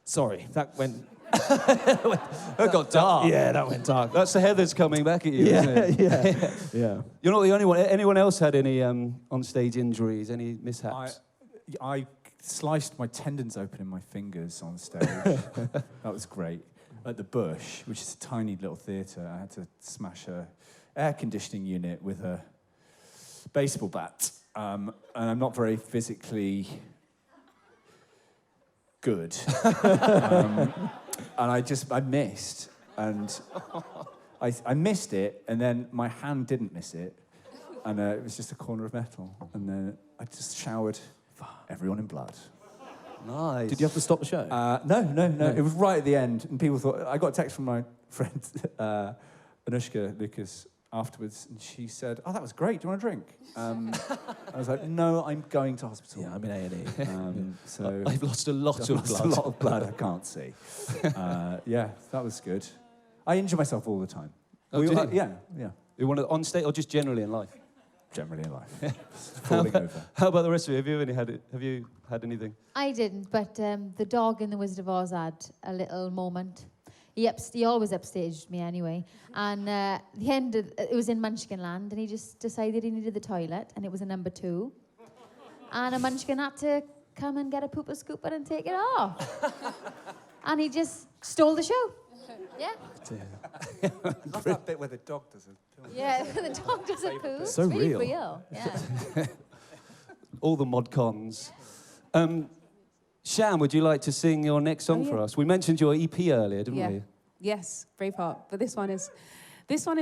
Sorry, that went... That got dark. Yeah, that went dark. That's the Heathers coming back at you, isn't it? Yeah. You're not the only one. Anyone else had any on-stage injuries, any mishaps? I sliced my tendons open in my fingers on stage. That was great. At the Bush, which is a tiny little theatre, I had to smash a air conditioning unit with a baseball bat. And I'm not very physically good. And I missed, and I missed it, and then my hand didn't miss it, and it was just a corner of metal, and then I just showered everyone in blood. Nice. Did you have to stop the show? No. It was right at the end, and people thought... I got a text from my friend, Anushka Lucas, afterwards, and she said, "Oh, that was great. Do you want a drink?" I was like, "No, I'm going to hospital." Yeah, I'm in A&E. So I've lost a lot of blood. A lot of blood I can't see. Yeah, that was good. I injure myself all the time. Oh, do you? Yeah. You want to on stage or just generally in life? Generally in life. Falling over. How about the rest of you? Have you had anything? I didn't, but the dog in The Wizard of Oz had a little moment. He always upstaged me anyway. And the end, it was in Munchkinland, and he just decided he needed the toilet, and it was a number 2. And a Munchkin had to come and get a pooper scooper and take it off. And he just stole the show. Yeah. I love that bit where the dog does it. Yeah, the dog does a poo. So it's really real. Yeah. All the mod cons. Sham, would you like to sing your next song for us? We mentioned your EP earlier, didn't we? Yes, Braveheart. But this one is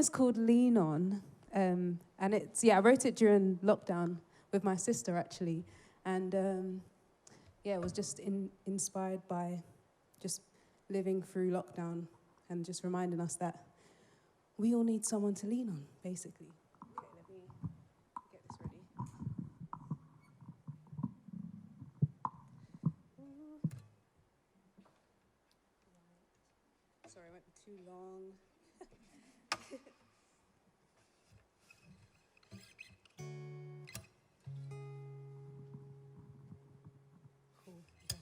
called Lean On, and I wrote it during lockdown with my sister actually, and it was just inspired by just living through lockdown and just reminding us that we all need someone to lean on, basically. Okay, let me get this ready. Sorry, I went too long. Cool. Okay.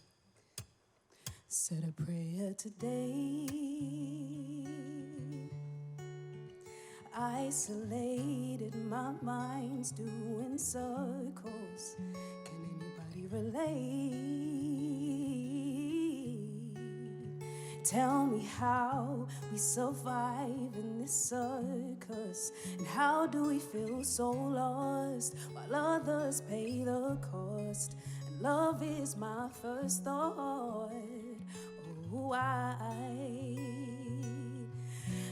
Said a prayer today. Isolated, my mind's doing circles. Can anybody relate? Tell me how we survive in this circus, and how do we feel so lost while others pay the cost? And love is my first thought. Oh,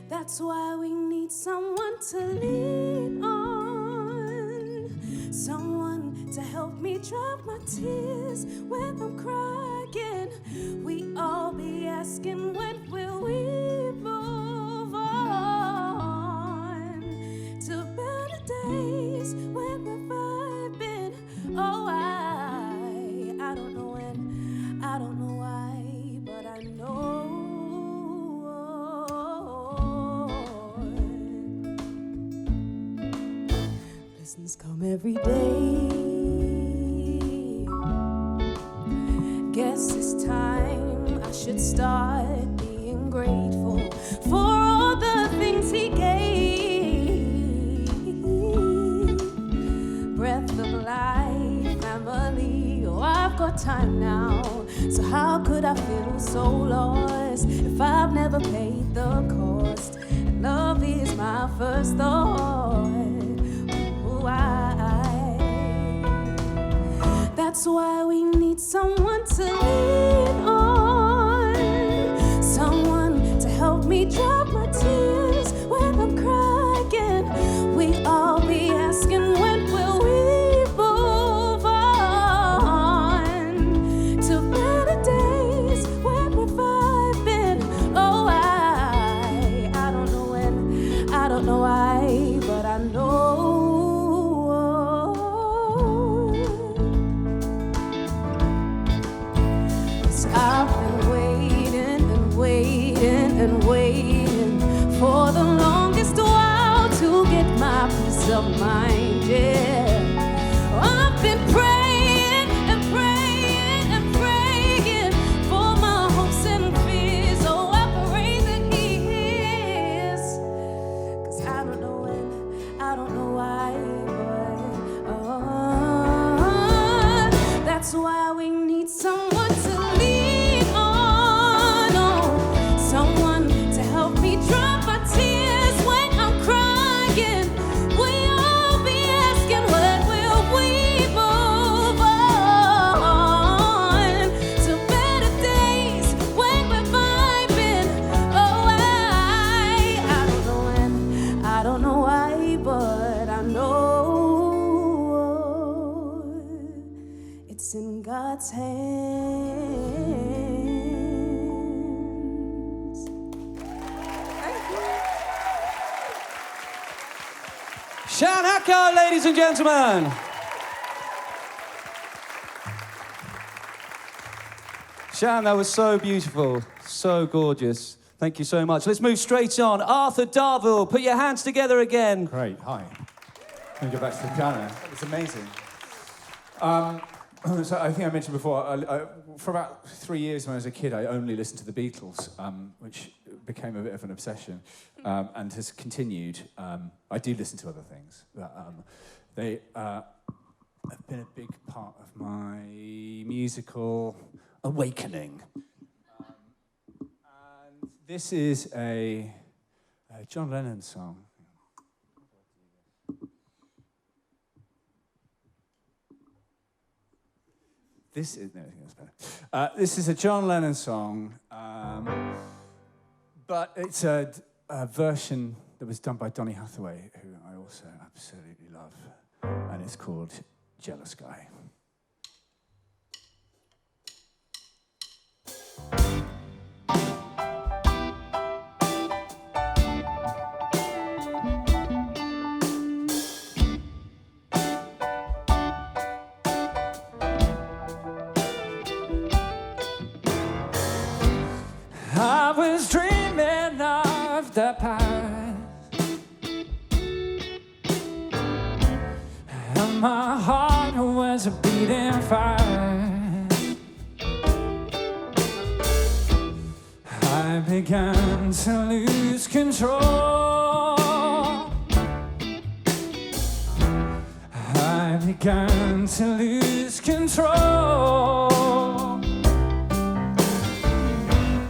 that's why we need someone to lean on, someone to help me drop my tears when I'm crying. We all be asking, when will we move on to better days when we're vibing? Oh, I don't know when, I don't know why, but I know. Blessings come every day. Guess it's time I should start being grateful for all the things he gave. Breath of life, family, oh, I've got time now. So how could I feel so lost if I've never paid the cost? And love is my first thought. That's why we need someone to lean on, someone to help me drop my tears when I'm crying. We all be asking, when will 'cause I've been waiting and waiting and waiting for the longest while to get my peace of mind, yeah. I've been praying and praying and praying for my hopes and fears. Oh, I pray that He hears, 'cause I don't know when, I don't know why, but that's why we need someone to lean on, oh, someone to help me dry my tears when I'm crying. We'll be asking, when will we move on to better days when we're vibing? Oh, I don't know when, I don't know why, but I know it's in God's hands. Shan Hacko, ladies and gentlemen. Shan, that was so beautiful, so gorgeous. Thank you so much. Let's move straight on. Arthur Darvill, put your hands together again. Great, hi. Let me go back to the piano. That was amazing. So I think I mentioned before, for about 3 years when I was a kid, I only listened to the Beatles, which became a bit of an obsession, and has continued. I do listen to other things, but they have been a big part of my musical awakening. And this is a John Lennon song. This is better. This is a John Lennon song, but it's a version that was done by Donny Hathaway, who I also absolutely love, and it's called Jealous Guy. I was dreaming of the past, and my heart was a beating fast. I began to lose control. I began to lose control.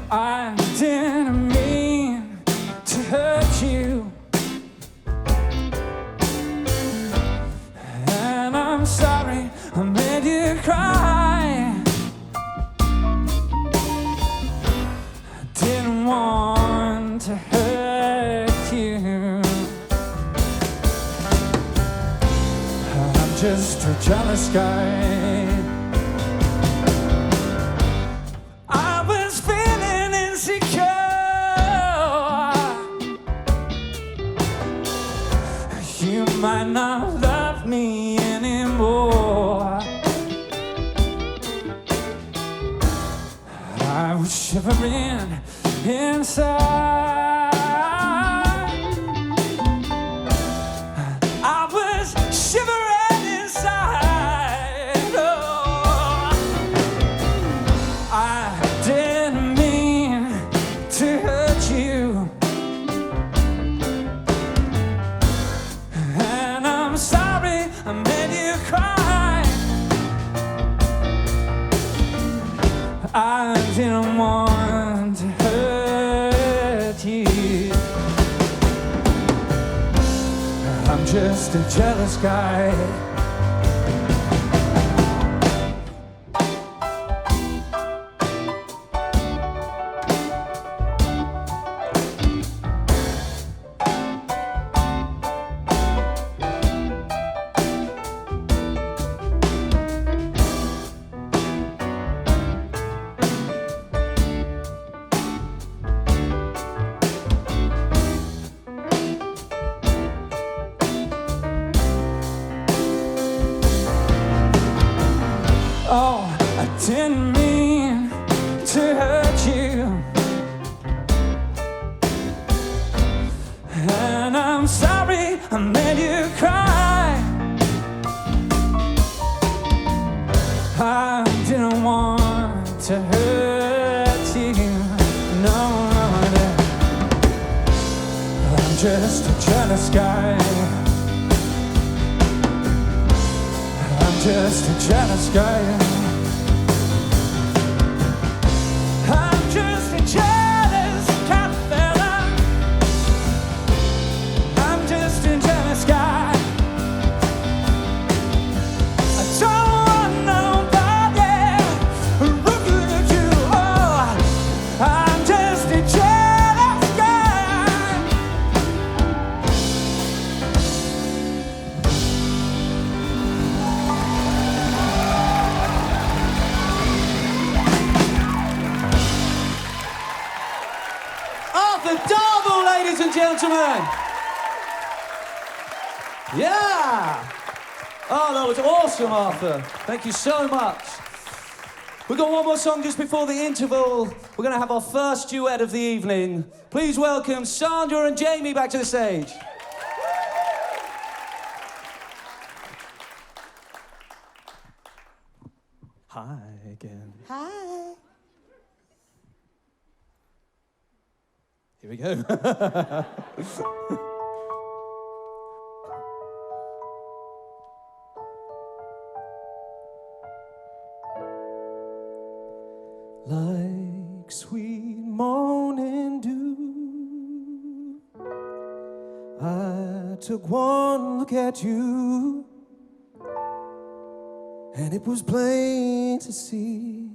I didn't mean to hurt you, and I'm sorry I made you cry. I didn't want to hurt you. I'm just a jealous guy. You might not love me anymore. I was shivering inside. I was shivering inside. Oh, I didn't mean to hurt you. Sorry, I made you cry. I didn't want to hurt you. I'm just a jealous guy. Oh, I didn't mean to hurt you. And I'm sorry I made you cry. I didn't want to hurt you. No, no, I'm just a jealous guy. I'm just a jealous guy. I'm just a jealous cat fella. I'm just a jealous guy. I don't want nobody looking at you. Oh, I'm just a jealous guy. Arthur Darvill, ladies and gentlemen. Yeah. Oh, that was awesome, Arthur. Thank you so much. We've got one more song just before the interval. We're going to have our first duet of the evening. Please welcome Sandra and Jamie back to the stage. Hi again. Hi. Here we go. Like sweet morning dew, I took one look at you, and it was plain to see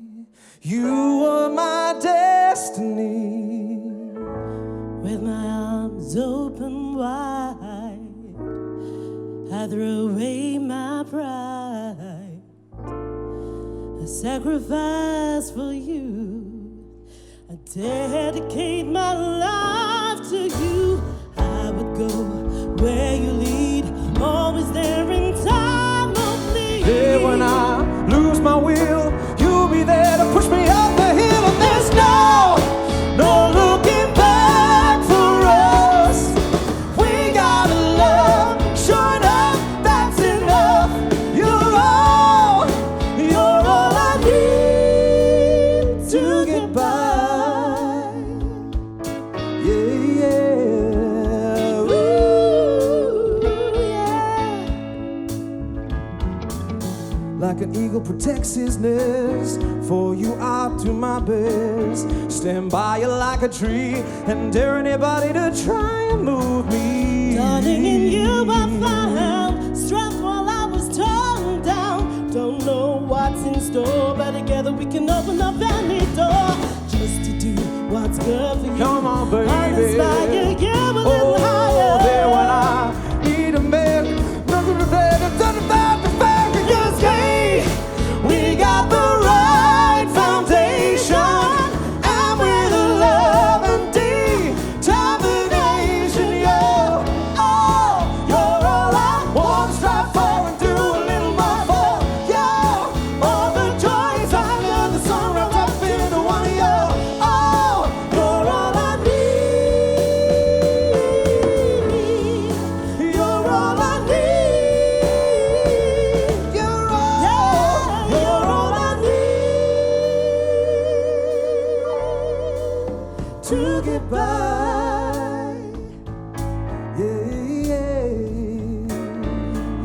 you were my destiny. With my arms open wide, I threw away my pride. I sacrifice for you. I dedicate my life to you. I would go where you lead, always there in time of need. There when I lose my will, you'll be there to push me up the hill. And there's no looking back for us. We got a love, sure enough, that's enough. You're all I need to get by. Yeah, yeah. Ooh, yeah. Like an eagle protects his nest, for you I'll do my best. Stand by you like a tree and dare anybody to try and move me. Darling, in you I found strength while I was torn down. Don't know what's in store, but together we can open up any door. Just to do what's good for you. Come on, baby. I'll inspire you a little higher. There when I need a man, nothing to say to turn about the fact that you see. We got the right foundation, and with love and determination, you're all I want to strive for and do a little more for. You're all the joys under the sun wrapped up into one of you. Oh, you're all I need. You're all I need. You're all I need to get by. Yeah, yeah.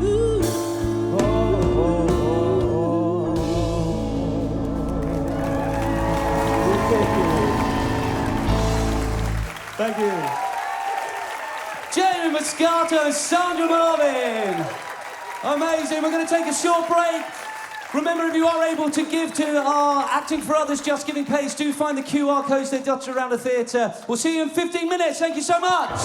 Ooh. Thank you. Jamie Moscato and Sandra Marvin. Amazing. We're going to take a short break. Remember, if you are able to give to our Acting for Others Just Giving page, do find the QR codes. They're dotted around the theatre. We'll see you in 15 minutes. Thank you so much.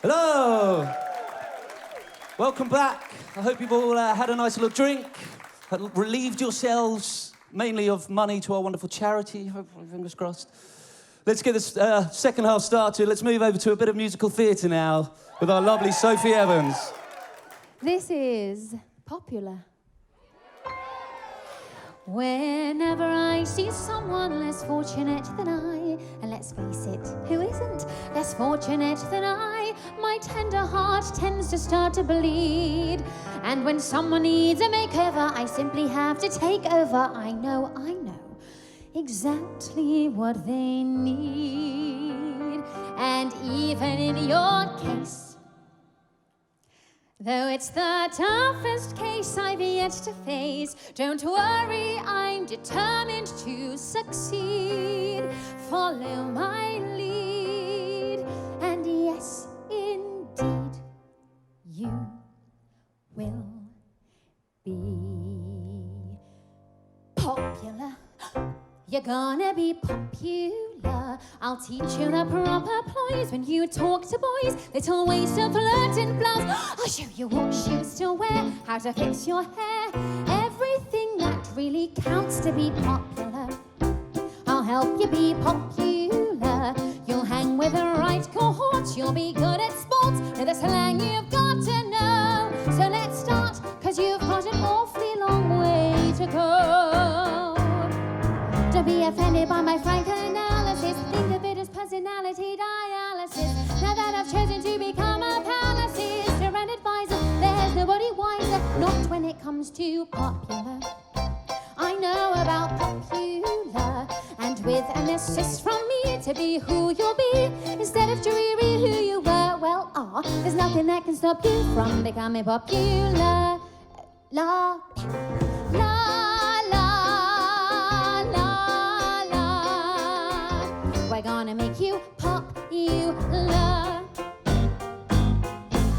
Hello. Welcome back. I hope you've all had a nice little drink, relieved yourselves mainly of money to our wonderful charity. Fingers crossed. Let's get this second half started. Let's move over to a bit of musical theatre now with our lovely Sophie Evans. This is Popular. Whenever I see someone less fortunate than I, and let's face it, who isn't less fortunate than I, my tender heart tends to start to bleed. And when someone needs a makeover, I simply have to take over. I know exactly what they need. And even in your case, though it's the toughest case I've yet to face, don't worry, I'm determined to succeed. Follow my lead, and yes, indeed, you will be popular. You're gonna be popular. I'll teach you the proper ploys when you talk to boys. Little ways to flirt and blouse. I'll show you what shoes to wear, how to fix your hair, everything that really counts to be popular. I'll help you be popular. You'll hang with the right cohort. You'll be good at sports with the slang you've got to know. So let's start, 'cause you've got an awfully long way to go. Don't be offended by my frank analysis. Think of it as personality dialysis. Now that I've chosen to become a palaces or an advisor, there's nobody wiser. Not when it comes to popular. I know about popular, and with an assist from me to be who you'll be instead of dreary who you were. Well, there's nothing that can stop you from becoming popular. La, la. We're gonna make you popular.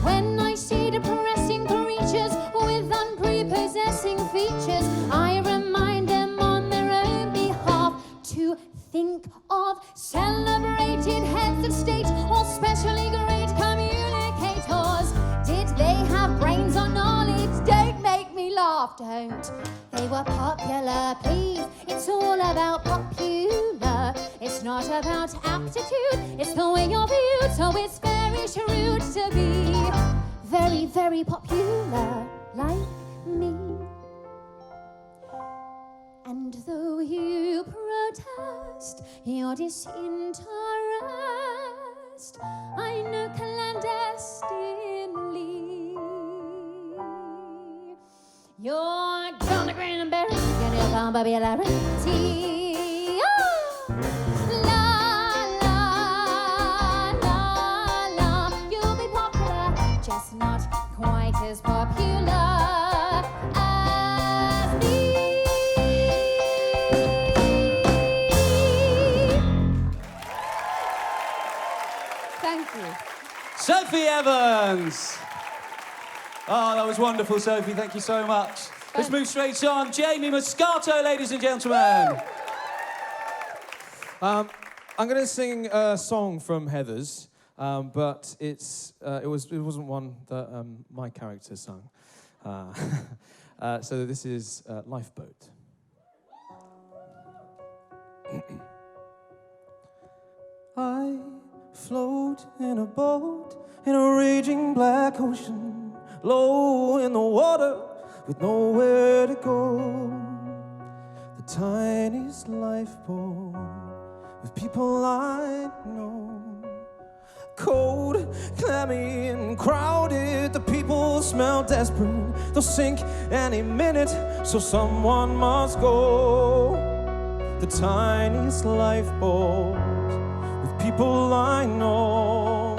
When I see depressing creatures with unprepossessing features, I remind them on their own behalf to think of celebrated heads of state or specially great communicators. Did they have brains or knowledge? Don't make me laugh, don't. They were popular, please. It's all about popular. It's not about aptitude, it's the way you're viewed. So it's very shrewd to be very, very popular like me. And though you protest your disinterest, I know clandestinely you're gonna grin and bear it, gonna come popularity. Just not quite as popular as me. Thank you. Sophie Evans. Oh, that was wonderful, Sophie. Thank you so much. Let's move straight on. Jamie Moscato, ladies and gentlemen. I'm going to sing a song from Heathers. But it wasn't one that my character sung. So this is Lifeboat. I float in a boat in a raging black ocean, low in the water with nowhere to go. The tiniest lifeboat with people I know. Cold, clammy, and crowded. The people smell desperate. They'll sink any minute, so someone must go. The tiniest lifeboat with people I know.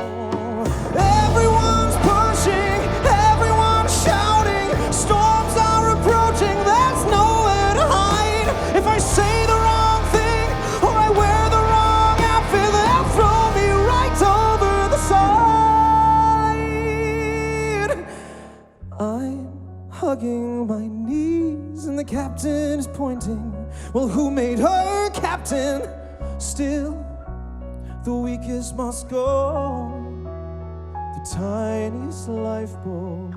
Everyone's pushing, everyone's shouting. Storms are approaching, there's nowhere to hide. If I say the wrong thing or I wear the wrong outfit, they'll throw me right over the side. I'm hugging my knees and the captain is pointing. Well, who made her captain? Still, the weakest must go. the tiniest lifeboat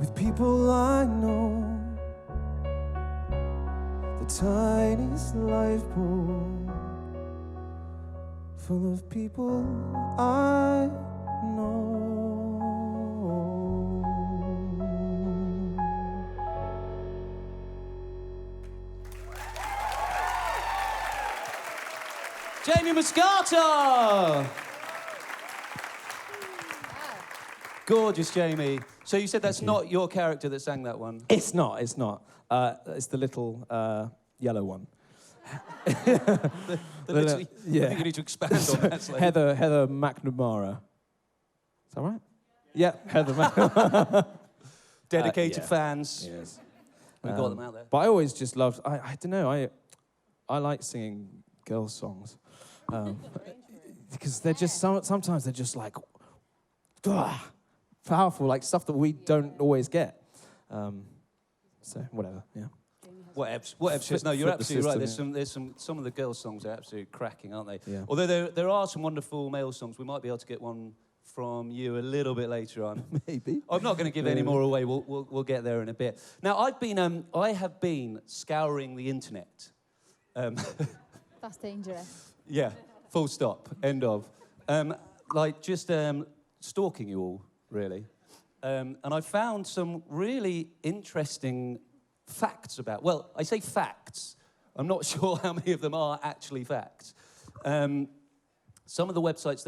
with people I know. The tiniest lifeboat full of people I know. Jamie Moscato! Gorgeous, Jamie. So you said that's not your character that sang that one? It's not. It's the little yellow one. The little, yeah. I think you need to expand on that slightly. Heather McNamara. Is that right? Yeah, Heather McNamara. Dedicated yeah. fans. Yes. We've got them out there. But I always just loved. I don't know. I like singing girls' songs because they're just sometimes they're just like powerful, like stuff that we don't always get. So whatever. Yeah. Whatever. No, you're flip the absolutely right. system, There's some of the girls' songs are absolutely cracking, aren't they? Yeah. Although there are some wonderful male songs. We might be able to get one from you a little bit later on. Maybe. I'm not going to give any more away. We'll get there in a bit. Now I have been scouring the internet. That's dangerous. Yeah. Full stop. End of. Like just stalking you all, really. And I found some really interesting facts about. Well, I say facts. I'm not sure how many of them are actually facts. Some of the websites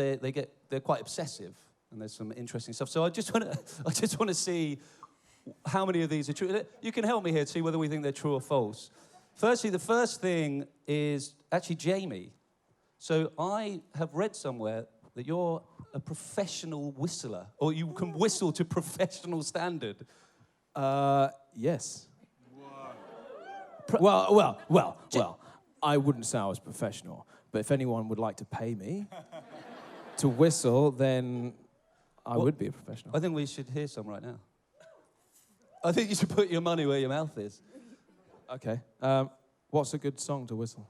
they're quite obsessive, and there's some interesting stuff. So I just want to see how many of these are true. You can help me here to see whether we think they're true or false. Firstly, the first thing is actually Jamie. So I have read somewhere that you're a professional whistler, or you can whistle to professional standard. Yes. Well. I wouldn't say I was professional, but if anyone would like to pay me to whistle, then I would be a professional. I think we should hear some right now. I think you should put your money where your mouth is. Okay. What's a good song to whistle?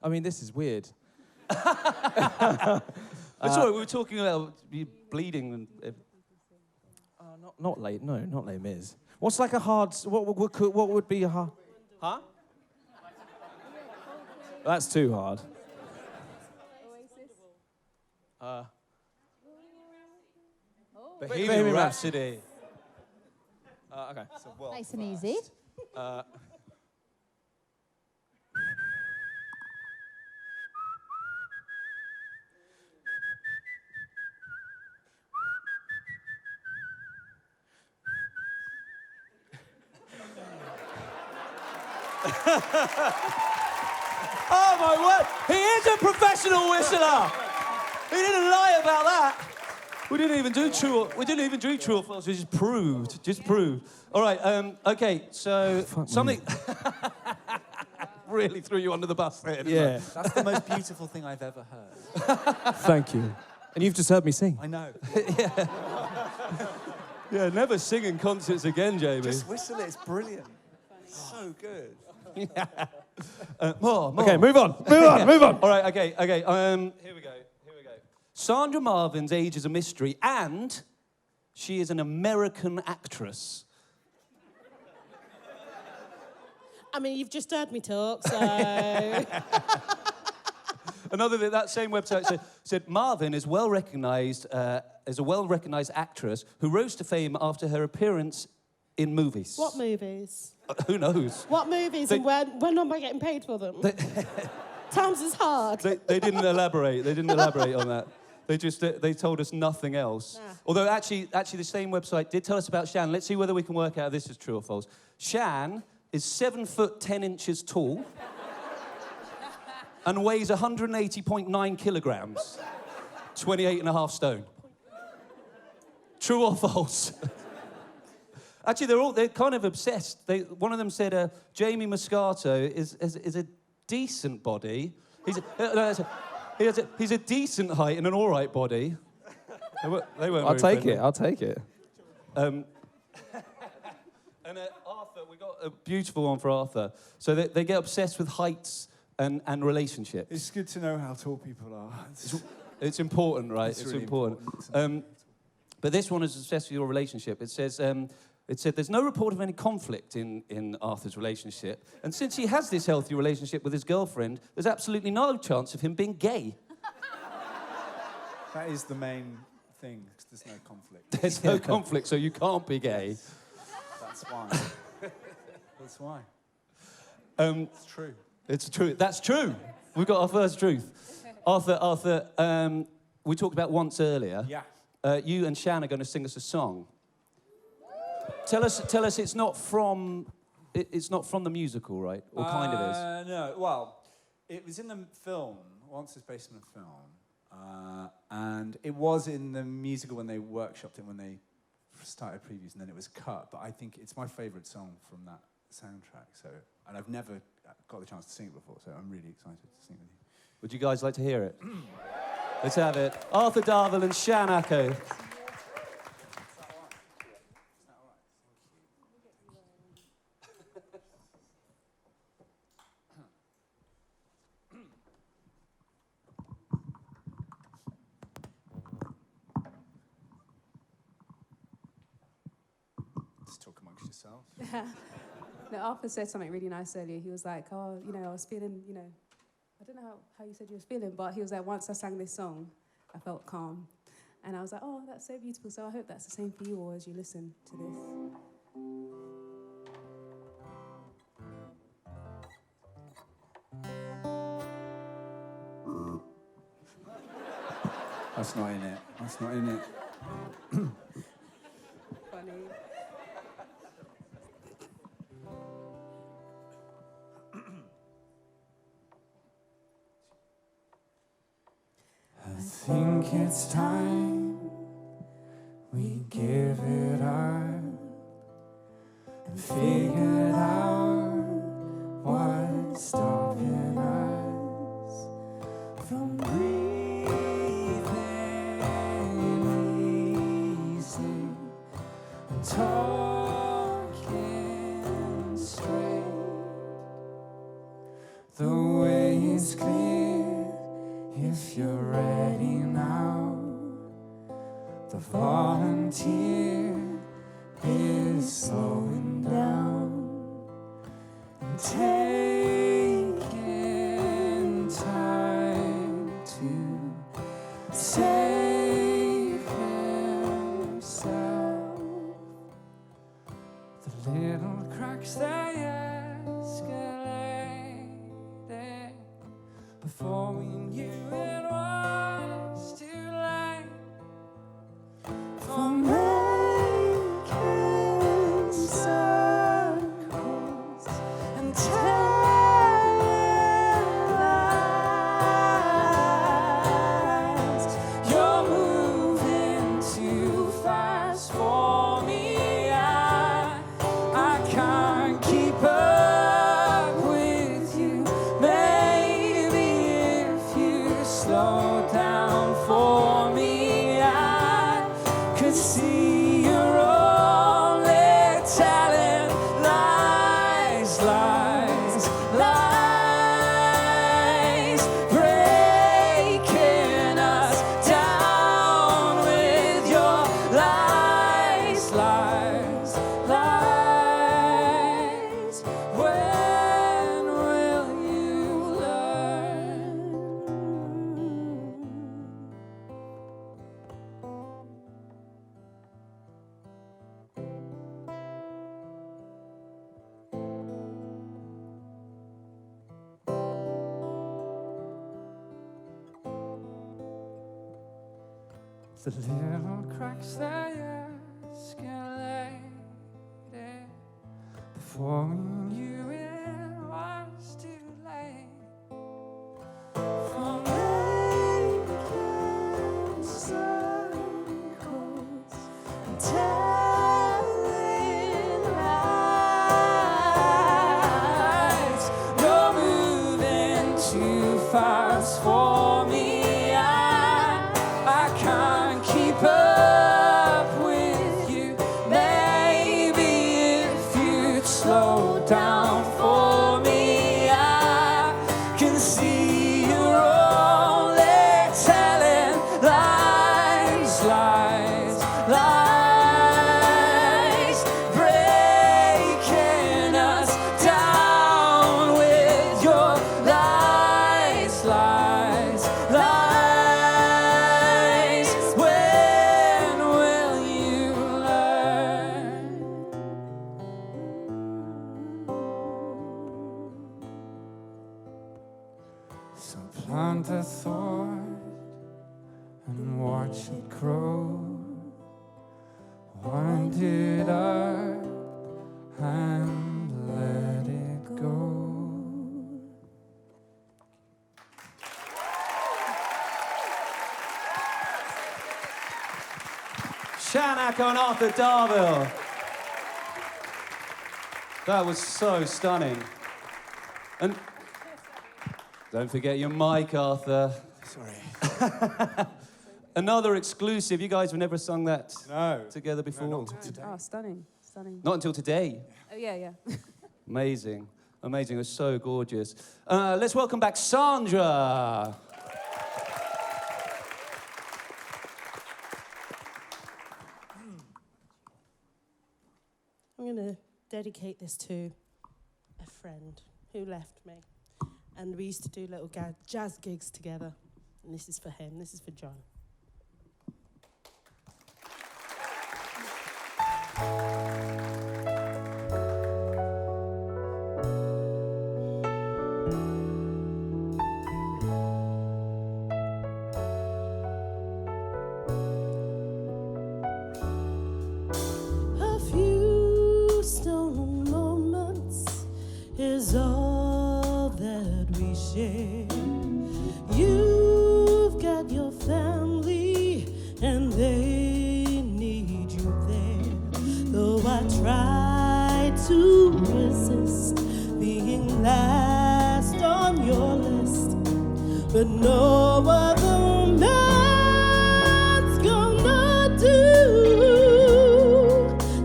I mean, this is weird. Sorry, we were talking about you bleeding and. Not Les Mis. What's like a hard? What would be a hard? Huh? That's too hard. Bohemian Rhapsody. Okay. Nice and easy. Oh my word! He is a professional whistler. He didn't lie about that. We didn't even do true or false. We just proved. All right. Okay. So something really threw you under the bus there. didn't Yeah. That's the most beautiful thing I've ever heard. Thank you. And you've just heard me sing. I know. Yeah. Never sing in concerts again, Jamie. Just whistle it. It's brilliant. So good. More. Okay, move on. All right. Okay. Here we go. Sandra Marvin's age is a mystery, and she is an American actress. I mean, you've just heard me talk, so... That same website said Marvin is well recognized as a well-recognized actress who rose to fame after her appearance in movies. What movies? Who knows? What movies and when am I getting paid for them? Times is hard. They didn't elaborate. They didn't elaborate on that. They told us nothing else. Nah. Although actually the same website did tell us about Shan. Let's see whether we can work out if this is true or false. Shan is 7 foot 10 inches tall and weighs 180.9 kilograms, 28.5 stone. True or false? Actually, they're kind of obsessed. One of them said Jamie Moscato is a decent body. He's a decent height and an all right body. They weren't. I'll take it. And Arthur, we got a beautiful one for Arthur. So they get obsessed with heights and relationships. It's good to know how tall people are. It's important, right? It's It's really important. important. But this one is obsessed with your relationship. It says, it said, there's no report of any conflict in Arthur's relationship. And since he has this healthy relationship with his girlfriend, there's absolutely no chance of him being gay. That is the main thing, 'cause there's no conflict. There's no conflict, so you can't be gay. That's why. That's why. It's true. It's true. That's true. We've got our first truth. Arthur, we talked about once earlier. Yeah. You and Shan are going to sing us a song. Tell us it's not from the musical, right? Or kind of is. No, well, it was in the film. Once it's based on a film. And it was in the musical when they workshopped it, when they started previews, and then it was cut. But I think it's my favourite song from that soundtrack. So, and I've never got the chance to sing it before, so I'm really excited to sing it with you. Would you guys like to hear it? Let's have it. Arthur Darvill and Shan Acko. Just talk amongst yourselves. No, Arthur said something really nice earlier. He was like, oh, I was feeling, I don't know how you said you were feeling, but he was like, once I sang this song, I felt calm. And I was like, oh, that's so beautiful. So I hope that's the same for you all as you listen to this. That's not in it. That's not in it. Funny. I think it's time we give it up and figure out what's stopping us from breathing easy and talking straight. The way is clear. If you're ready now, the volunteer is slowing down and taking time to save himself. The little cracks they escalated before we knew it was too late for making circles and telling lies. You're moving too fast for me. I can't keep up with you. Maybe slow down for me. I could see you're only telling lies, lies, lies, breaking us down with your lies, lies, lies. When will you learn? The little cracks they escalated before we knew it was too late for making circles and telling lies. You're moving too fast for me. I can't keep up with you. Maybe if you'd slow down for me, I can see you're only telling plant a thought and watch it grow. Wind it up and let it go. Shanaka and Arthur Darvill. That was so stunning. And don't forget your mic, Arthur. Sorry. Another exclusive. You guys have never sung that together before. No, not today. Oh, stunning, stunning. Not until today. Oh, yeah. Amazing. Amazing. It was so gorgeous. Let's welcome back Sandra. I'm going to dedicate this to a friend who left me. And we used to do little jazz gigs together. And this is for him. This is for John. A few stolen moments is all that we share. You've got your family and they need you there. Though I try to resist being last on your list, but no other man's gonna do.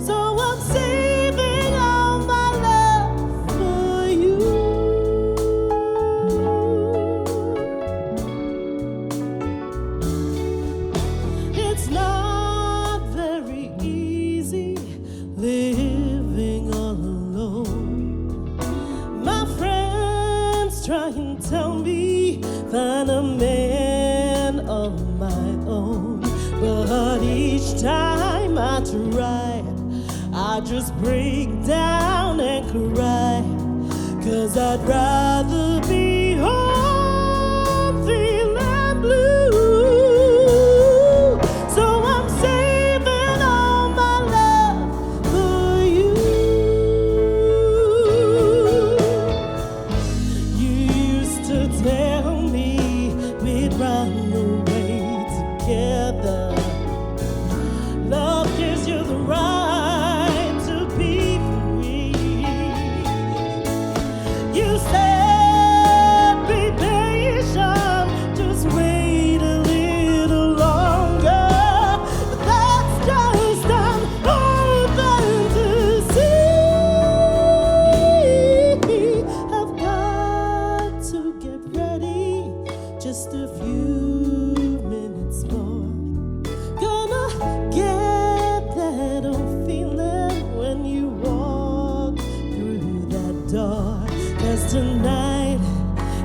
So I'm saving all my love for you. It's not very easy living all alone. My friends try and tell me find a man of my own, but each time I try, I just break down and cry, 'cause I'd rather be home feeling blue. So I'm saving all my love for you. You used to tell me we'd run away together. Love gives you the right to be free. You said be patient, just wait a little longer. But that's just an old fantasy. I've got to get ready, just a few minutes more. Gonna get that old feeling when you walk through that door. 'Cause tonight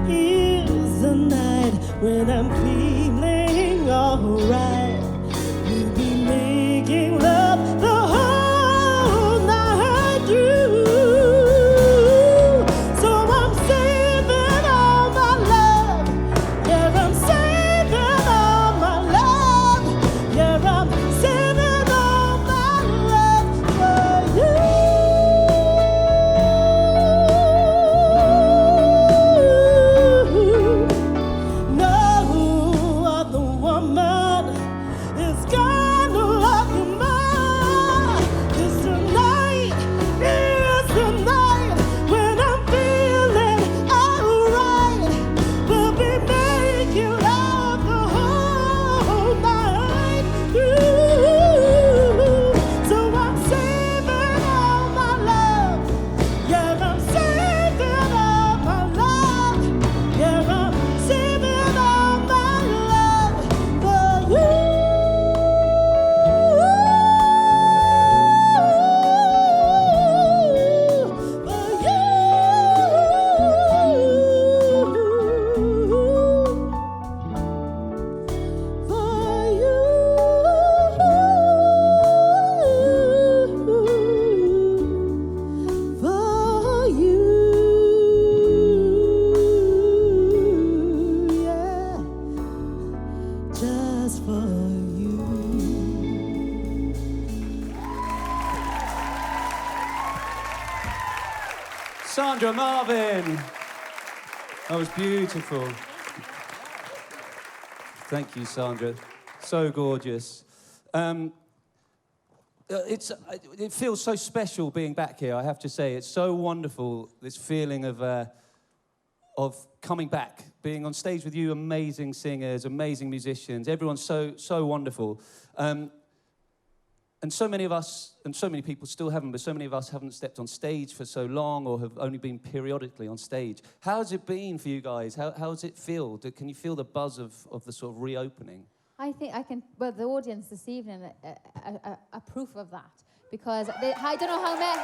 is the night when I'm feeling alright. We'll be making love the whole night through. So I'm saving all my love. Yeah, I'm saving all my love. Yeah, I'm saving all my love for you. No, Sandra, Marvin. That was beautiful. Thank you, Sandra. So gorgeous. It feels so special being back here, I have to say. It's so wonderful, this feeling of coming back, being on stage with you, amazing singers, amazing musicians. Everyone's so wonderful. And so many of us, and so many people still haven't, but so many of us haven't stepped on stage for so long or have only been periodically on stage. How's it been for you guys? How does it feel? Can you feel the buzz of the sort of reopening? I think I can, well, the audience this evening are proof of that. Because I don't know how many,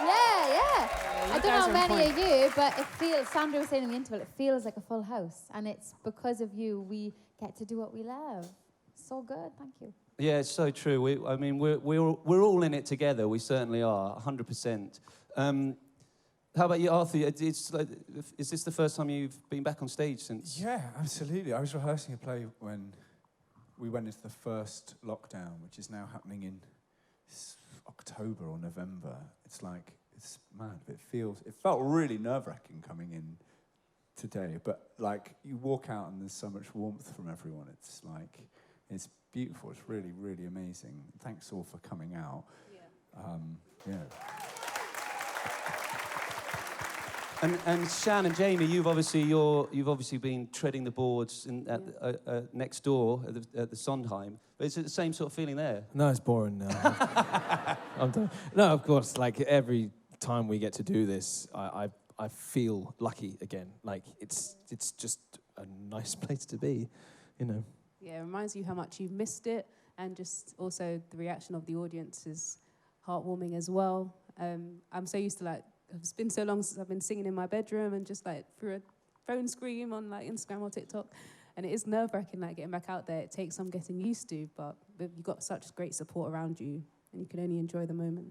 I don't know how many of you, but it feels, Sandra was saying in the interval, it feels like a full house. And it's because of you we get to do what we love. So good, thank you. Yeah, it's so true. We're all in it together. We certainly are, 100%. How about you, Arthur? Is this the first time you've been back on stage since? Yeah, absolutely. I was rehearsing a play when we went into the first lockdown, which is now happening in October or November. It's mad. It felt really nerve-wracking coming in today, but like you walk out and there's so much warmth from everyone. It's beautiful. It's really, really amazing. Thanks all for coming out. Yeah. And Shan and Jamie, you've obviously been treading the boards next door at the Sondheim. But is it the same sort of feeling there? No, it's boring now. I'm done. No, of course. Like every time we get to do this, I feel lucky again. Like it's just a nice place to be, you know. Yeah, it reminds you how much you've missed it, and just also the reaction of the audience is heartwarming as well. I'm so used to it's been so long since I've been singing in my bedroom and just through a phone screen on Instagram or TikTok, and it is nerve-wracking getting back out there. It takes some getting used to, but you've got such great support around you, and you can only enjoy the moment.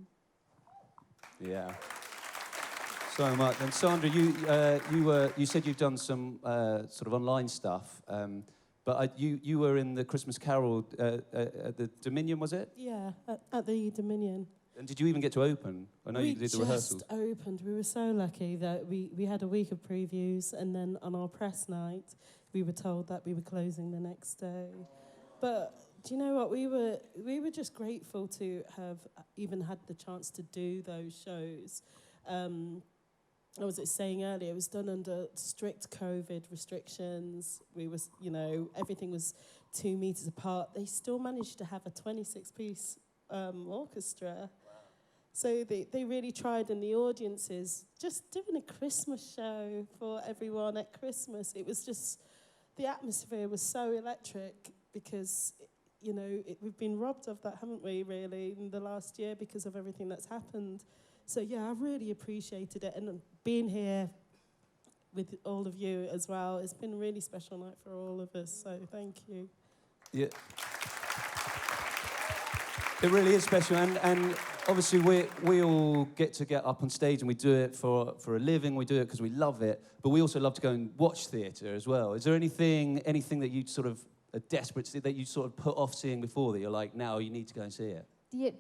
Yeah. So much. And Sandra, you said you've done some sort of online stuff. But you were in the Christmas Carol at the Dominion, was it? Yeah, at the Dominion. And did you even get to open? I know you did the rehearsals. We just opened. We were so lucky that we had a week of previews, and then on our press night, we were told that we were closing the next day. But do you know what? We were just grateful to have even had the chance to do those shows. I was saying earlier, it was done under strict COVID restrictions. We was, everything was 2 meters apart. They still managed to have a 26-piece orchestra. So they really tried, and the audiences just doing a Christmas show for everyone at Christmas. It was just, the atmosphere was so electric because, we've been robbed of that, haven't we, really, in the last year because of everything that's happened. So, yeah, I really appreciated it. And being here with all of you as well, it's been a really special night for all of us. So, thank you. Yeah. It really is special. And obviously, we all get up on stage and we do it for a living. We do it because we love it. But we also love to go and watch theatre as well. Is there anything that you sort of are desperate to see, that you sort of put off seeing before, that you're like, now you need to go and see it?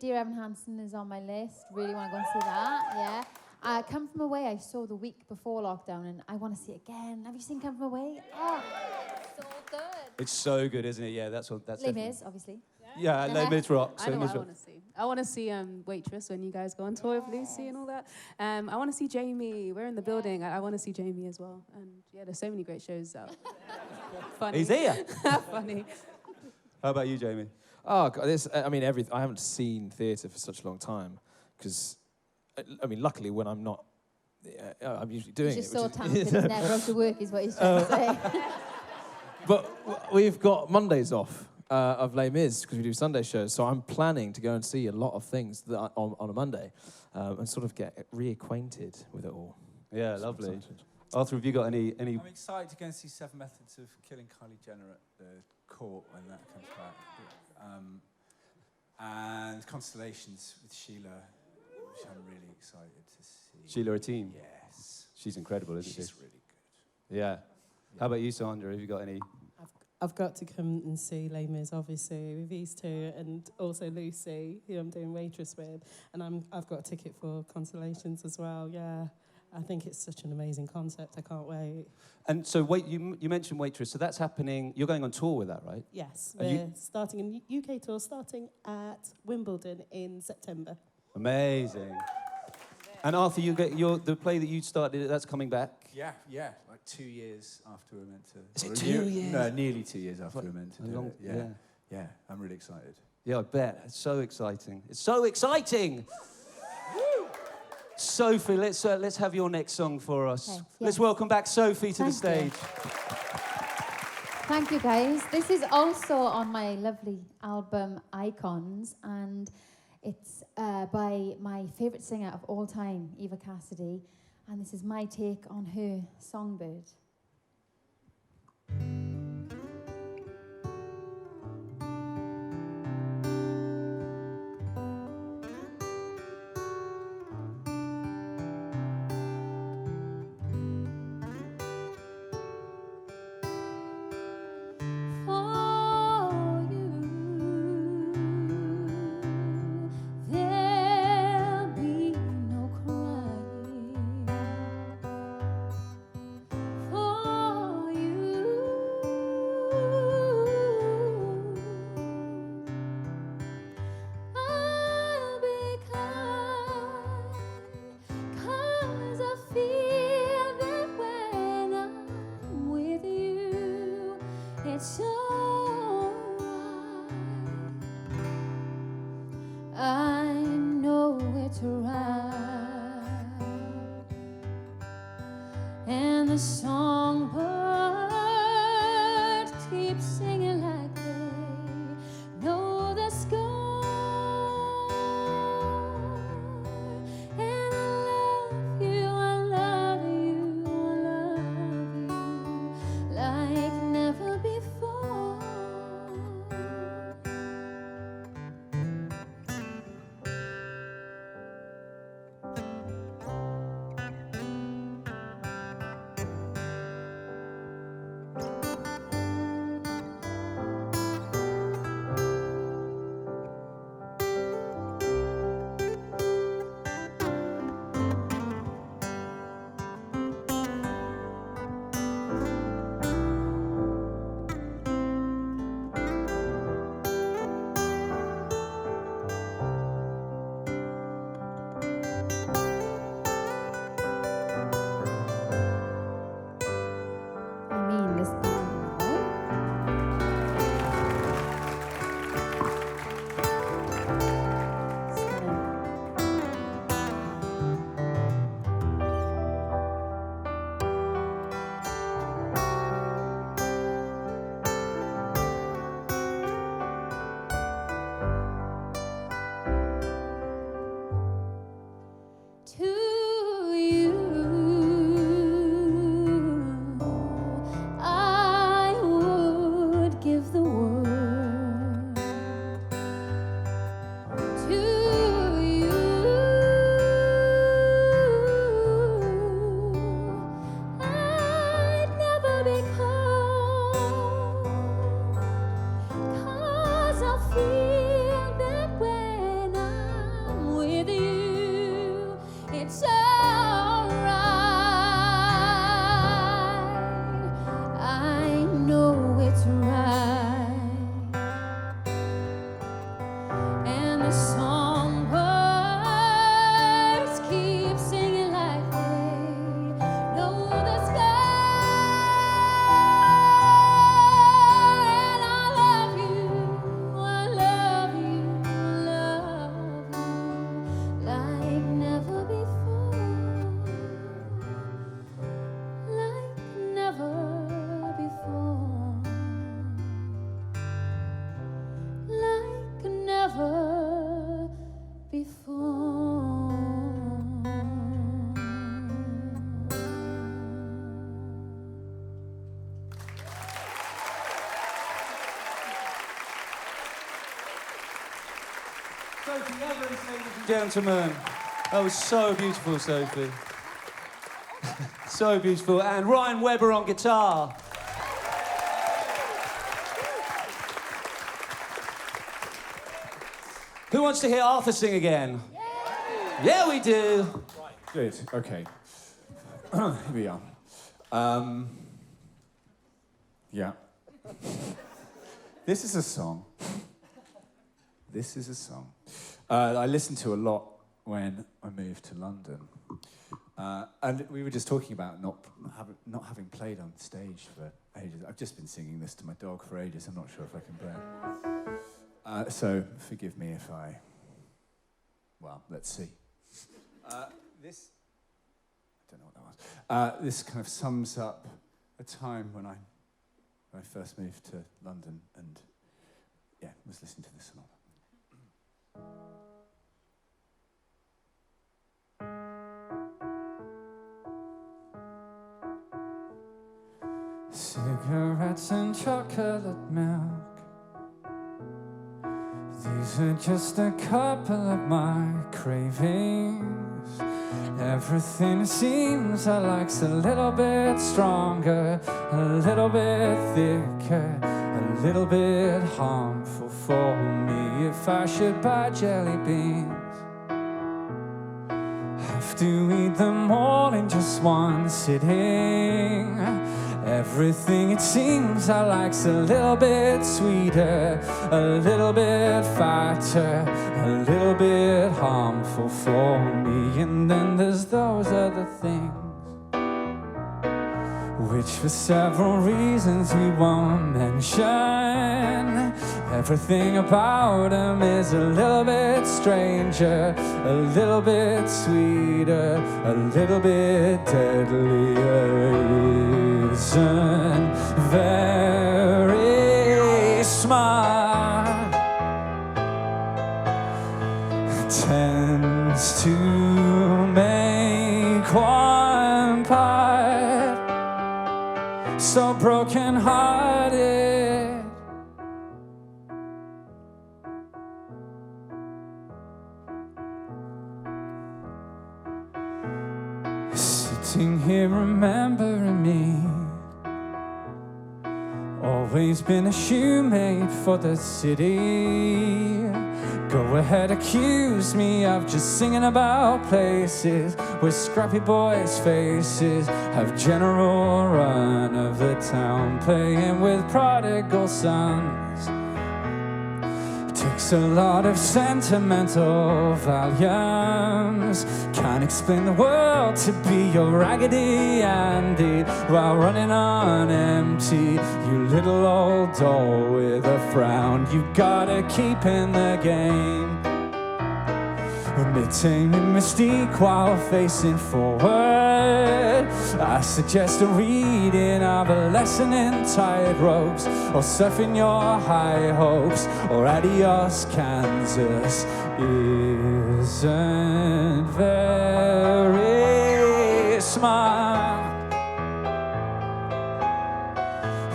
Dear Evan Hansen is on my list. Really want to go and see that, yeah. Come From Away, I saw the week before lockdown, and I want to see it again. Have you seen Come From Away? Oh, so good. It's so good, isn't it? Yeah, that's Les Mis, obviously. Yeah, Les Mis rocks. I know what I want to see. I want to see Waitress when you guys go on tour with Lucy and all that. I want to see Jamie. We're in the building. I want to see Jamie as well. And yeah, there's so many great shows out. Funny. He's here. Funny. How about you, Jamie? Oh, God, I haven't seen theatre for such a long time because, luckily when I'm not, I'm usually doing it. He's just so talented, he's never off to work is what he's trying to say. But we've got Mondays off of Les Mis because we do Sunday shows, so I'm planning to go and see a lot of things on a Monday and sort of get reacquainted with it all. Yeah, so lovely. Arthur, have you got any? I'm excited to go and see 7 Methods of Killing Kylie Jenner at the Court when that comes back. And Constellations with Sheila, which I'm really excited to see. Sheila Ateen? Yes. She's incredible, isn't she? She's really good. Yeah. How about you, Sandra? Have you got any? I've got to come and see Les Mis, obviously, with these two, and also Lucy, who I'm doing Waitress with. And I've got a ticket for Constellations as well, yeah. I think it's such an amazing concept. I can't wait. And so, wait, you mentioned Waitress, so that's happening. You're going on tour with that, right? Yes, And we're starting a UK tour starting at Wimbledon in September. Amazing. And Arthur, the play that you started, that's coming back. Yeah, like 2 years after we were meant to. Is it or 2 years? No, nearly 2 years after we were meant to A do long- it. yeah. Yeah, I'm really excited. Yeah, I bet. It's so exciting. It's so exciting! Sophie, let's have your next song for us. Okay, Let's yes. welcome back Sophie to the Thank you. stage. Thank you, guys. This is also on my lovely album, Icons, and it's by my favourite singer of all time, Eva Cassidy, and this is my take on her Songbird. For you, there'll be no crying. For you, I'll be kind, 'cause I feel that when I'm with you, it's alright. I know it's right, and the songbirds keep singing like they know the score. And I love you, like never before. I mean this band, right? To you, I would give the world. To you, I'd never be cold, 'cause I feel that when I'm with you, it's alright. I know it's right, and the songbirds keep singing like they know the sky. And I love you, like never before, like never before, like never before. Sophie Evans, ladies and gentlemen. That was so beautiful, Sophie. So beautiful. And Ryan Webber on guitar. Who wants to hear Arthur sing again? Yeah, we do. Good, okay. Here we are. Yeah. This is a song. I listened to a lot when I moved to London. And we were just talking about not having played on stage for ages. I've just been singing this to my dog for ages. I'm not sure if I can play it. So forgive me if I... Well, let's see. This... I don't know what that was. This kind of sums up a time when I first moved to London and, was listening to this song. Cigarettes and chocolate milk. These are just a couple of my cravings. Everything seems I like's a little bit stronger, a little bit thicker, a little bit harmful for me. If I should buy jelly beans, have to eat them all in just one sitting. Everything it seems I like's a little bit sweeter, a little bit fatter, a little bit harmful for me. And then there's those other things, which for several reasons we won't mention. Everything about them is a little bit stranger, a little bit sweeter, a little bit deadlier. Isn't very smart, tends to make one part so broken-hearted. Sitting here remembering me, always been a shoemate for the city. Go ahead, accuse me of just singing about places where scrappy boys' faces have general run of the town, playing with prodigal sons. Takes a lot of sentimental volumes. Can't explain the world to be your Raggedy Andy while running on empty. You little old doll with a frown. You gotta keep in the game, omitting your mystique while facing forward. I suggest a reading of a lesson in tightropes, or surfing your high hopes, or adios Kansas isn't very smart,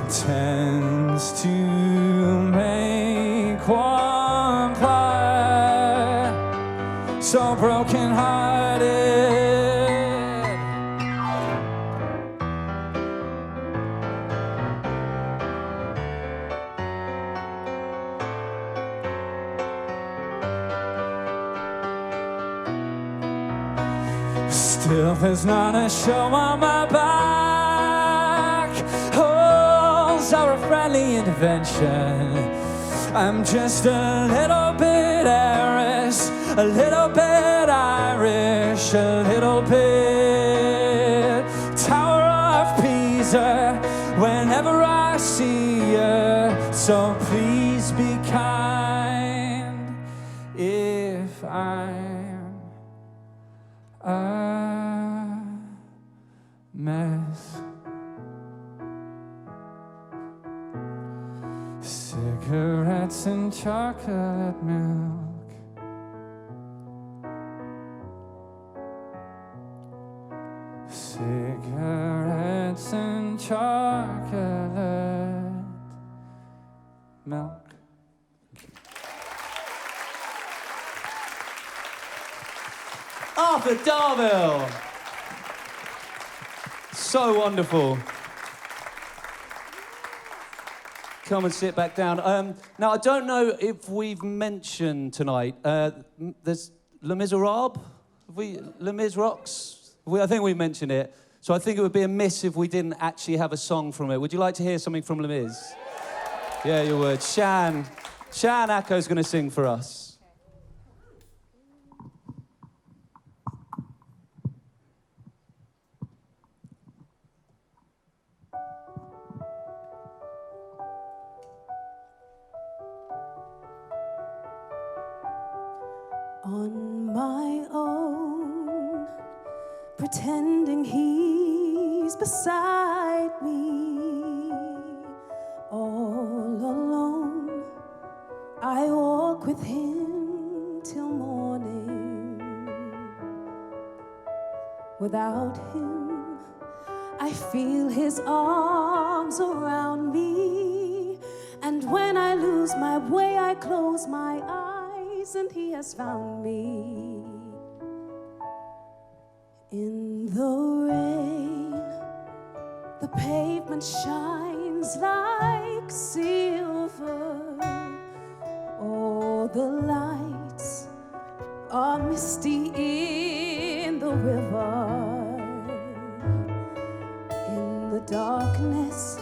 tends to make one part so broken-hearted. Still, there's not a show on my back. Holes are a friendly intervention. I'm just a little bit Irish, a little bit Irish, a little bit Tower of Pisa whenever I see you. So please be kind if I'm a mess. Cigarettes and chocolate milk. Cigarettes and chocolate milk. Arthur Darvill. So wonderful. Come and sit back down. Now, I don't know if we've mentioned tonight, there's Les Miserables. Les Mis Rocks. I think we mentioned it. So I think it would be a miss if we didn't actually have a song from it. Would you like to hear something from Les Mis? Yeah, you would. Shan Acco's going to sing for us. On my own, pretending he's beside me, all alone, I walk with him till morning. Without him, I feel his arms around me, and when I lose my way, I close my eyes, and he has found me. In the rain, the pavement shines like silver. All the lights are misty in the river. In the darkness,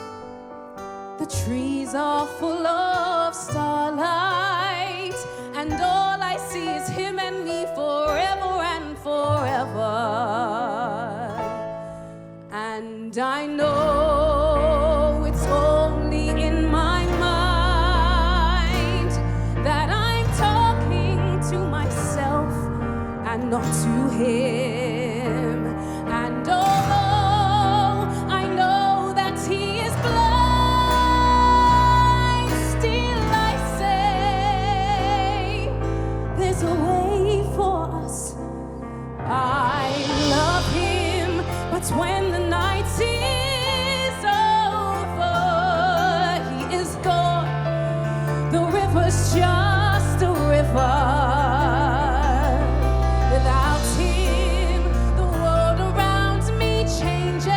the trees are full of starlight, and all I see is him and me forever and forever. And I know it's only in my mind that I'm talking to myself and not to him. And although I know that he is blind, still I say there's a way for us. I love him, but when the night is over, he is gone. The river's just a river. Without him, the world around me changes.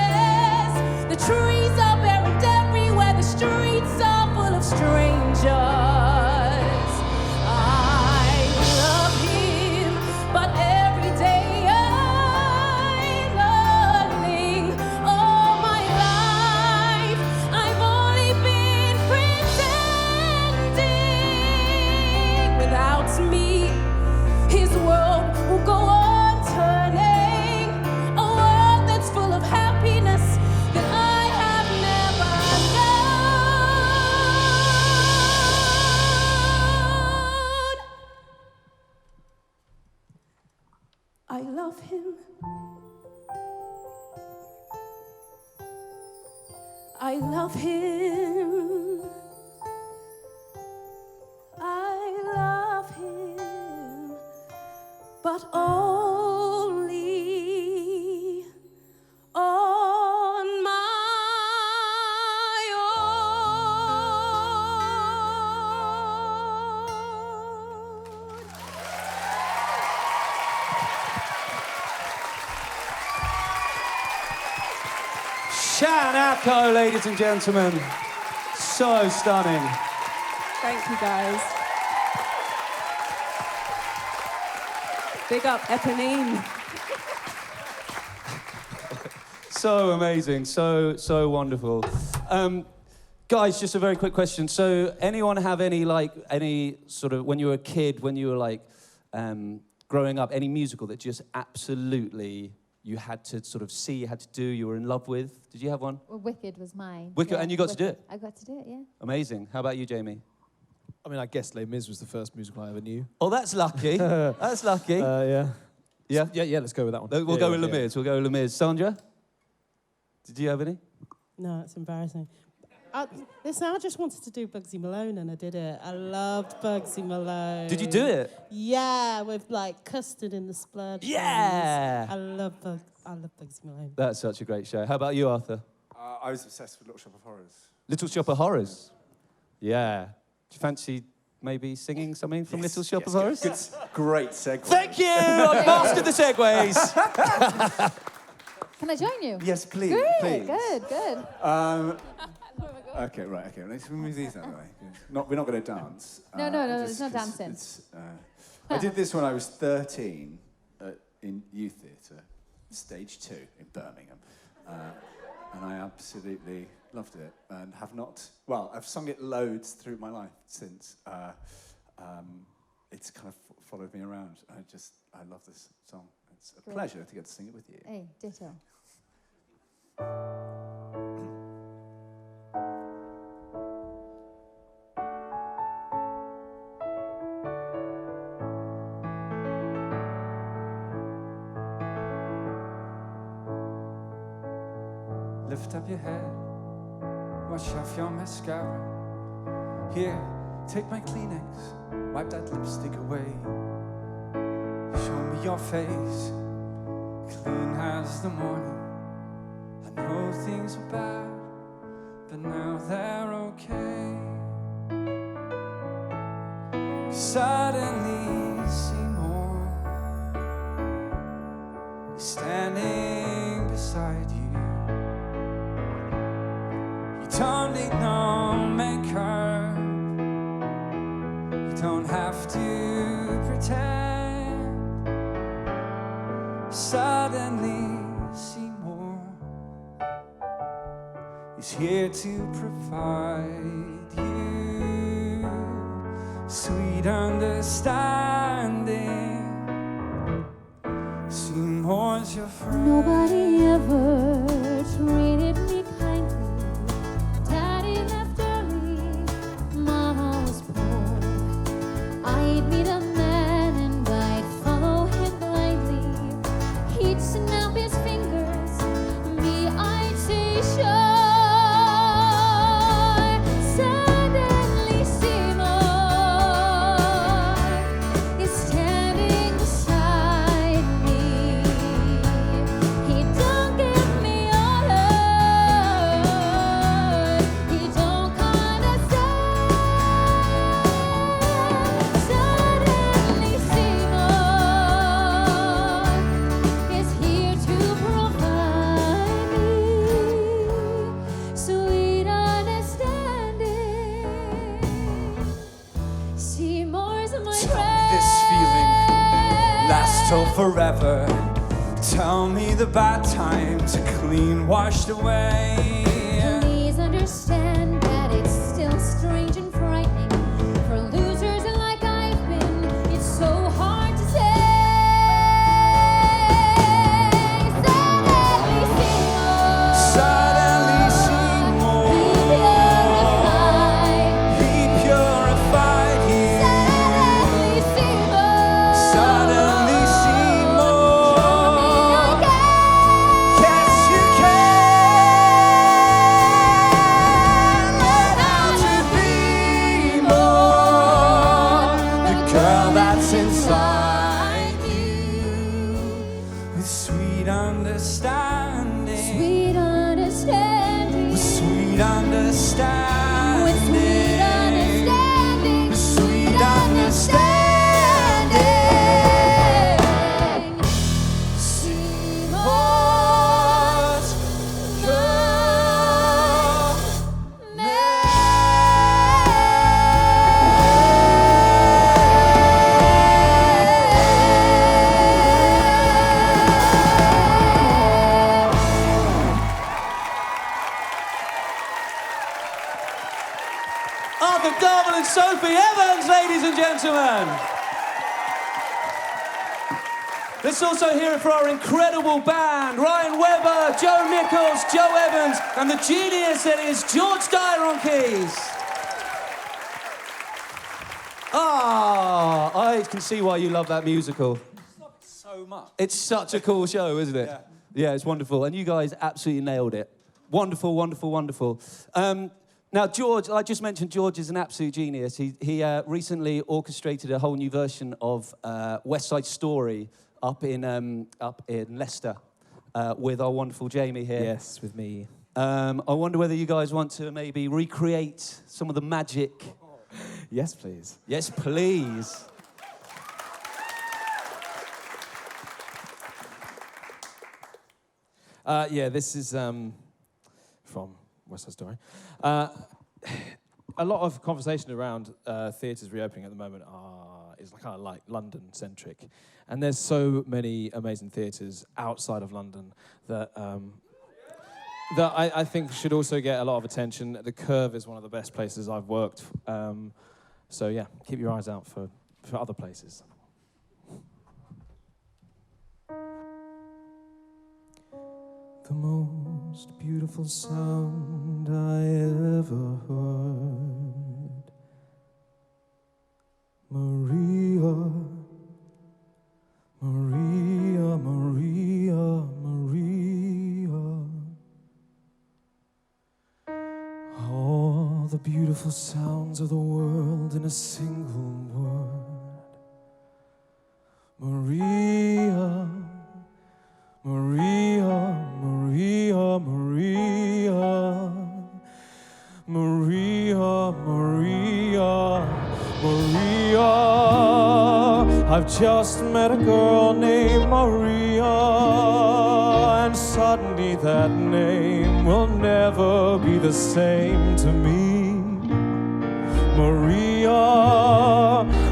The trees are buried everywhere, the streets are full of strangers. I love him, but every day I'm learning. All my life I've only been pretending. Without me, his world will go on turning. A world that's full of happiness that I have never known. I love him. I love him. I love him, but only on my own. Shan Acco, ladies and gentlemen. So stunning. Thank you, guys. Big up Eponine. So amazing, so wonderful. Guys, just a very quick question. So, anyone have any sort of, when you were a kid, when you were growing up, any musical that just absolutely you had to sort of see, you had to do, you were in love with? Did you have one? Well, Wicked was mine. Wicked, Yeah, and you got to do it? I got to do it, yeah. Amazing. How about you, Jamie? I mean, I guess Les Mis was the first musical I ever knew. Oh, that's lucky. That's lucky. Yeah. Yeah? Yeah, let's go with that one. We'll go with Les Mis. We'll go with Les Mis. Sandra? Did you have any? No, it's embarrassing. Listen, I just wanted to do Bugsy Malone, and I did it. I loved Bugsy Malone. Did you do it? Yeah, with custard in the splurge. Yeah. I love Bugsy Malone. That's such a great show. How about you, Arthur? I was obsessed with Little Shop of Horrors. Little Shop of Horrors? Yeah. Do you fancy maybe singing something from Little Shop of Horrors? Great segue. Thank you! I've mastered the segues. Can I join you? Yes, please. Great, Please. good. Okay, right, okay. Let's move these out of the way. We're not going to dance. No, there's no dancing. I did this when I was 13 in youth theatre, stage 2 in Birmingham. And I absolutely loved it, and have not. Well, I've sung it loads through my life since. It's kind of followed me around. I love this song. It's a pleasure to get to sing it with you. Hey, ditto. Lift up your head, wash off your mascara. Here, take my Kleenex, wipe that lipstick away. Show me your face, clean as the morning. I know things were bad, but now they're okay. Suddenly, Seymour is standing beside you. You don't need no makeup, you don't have to pretend. Suddenly, Seymour is here to provide you sweet understanding. Seymour's your friend. Nobody ever treated me kindly. Daddy left early, Mama was poor. I'd meet a man and I'd follow him blindly. He'd snap his fingers, me I'd say sure. Suddenly Seymour is standing beside me. He don't give me orders, he don't condescend. Suddenly Seymour is here to provide me sweet understanding. Seymour's my friend. This feeling lasts till forever. Tell me the bad times are clean washed away. Please understand that it's still strange and frightening for losers like I've been. It's so hard to say. Suddenly Seymour, Suddenly Seymour, be purified. he purified you. Suddenly Seymour, Suddenly Seymour, I can. yes you can. Learn how to be more the girl that's inside you, with sweet understanding, Sweet understanding. with sweet understanding, With sweet understanding. with sweet understanding. Seymour's Arthur Darvill and Sophie Evans, ladies and gentlemen. Let's also hear it for our incredible band, Ryan Webber, Joe Nichols, Joe Evans, and the genius that is George Dyer on keys. I can see why you love that musical. So much. It's such a cool show, isn't it? Yeah, it's wonderful. And you guys absolutely nailed it. Wonderful, wonderful, wonderful. Now, George, I just mentioned George is an absolute genius. He recently orchestrated a whole new version of West Side Story up in Leicester with our wonderful Jamie here. Yes, with me. I wonder whether you guys want to maybe recreate some of the magic. Yes, please. Yes, please. Yeah, this is from West Side Story. A lot of conversation around theatres reopening at the moment is kind of like London-centric. And there's so many amazing theatres outside of London that that I think should also get a lot of attention. The Curve is one of the best places I've worked. So yeah, keep your eyes out for other places. The most beautiful sound I ever heard. Maria, Maria, Maria, Maria. All the beautiful sounds of the world in a single word. Maria, Maria, Maria, Maria, Maria, Maria, Maria. I've just met a girl named Maria, and suddenly that name will never be the same to me. Maria,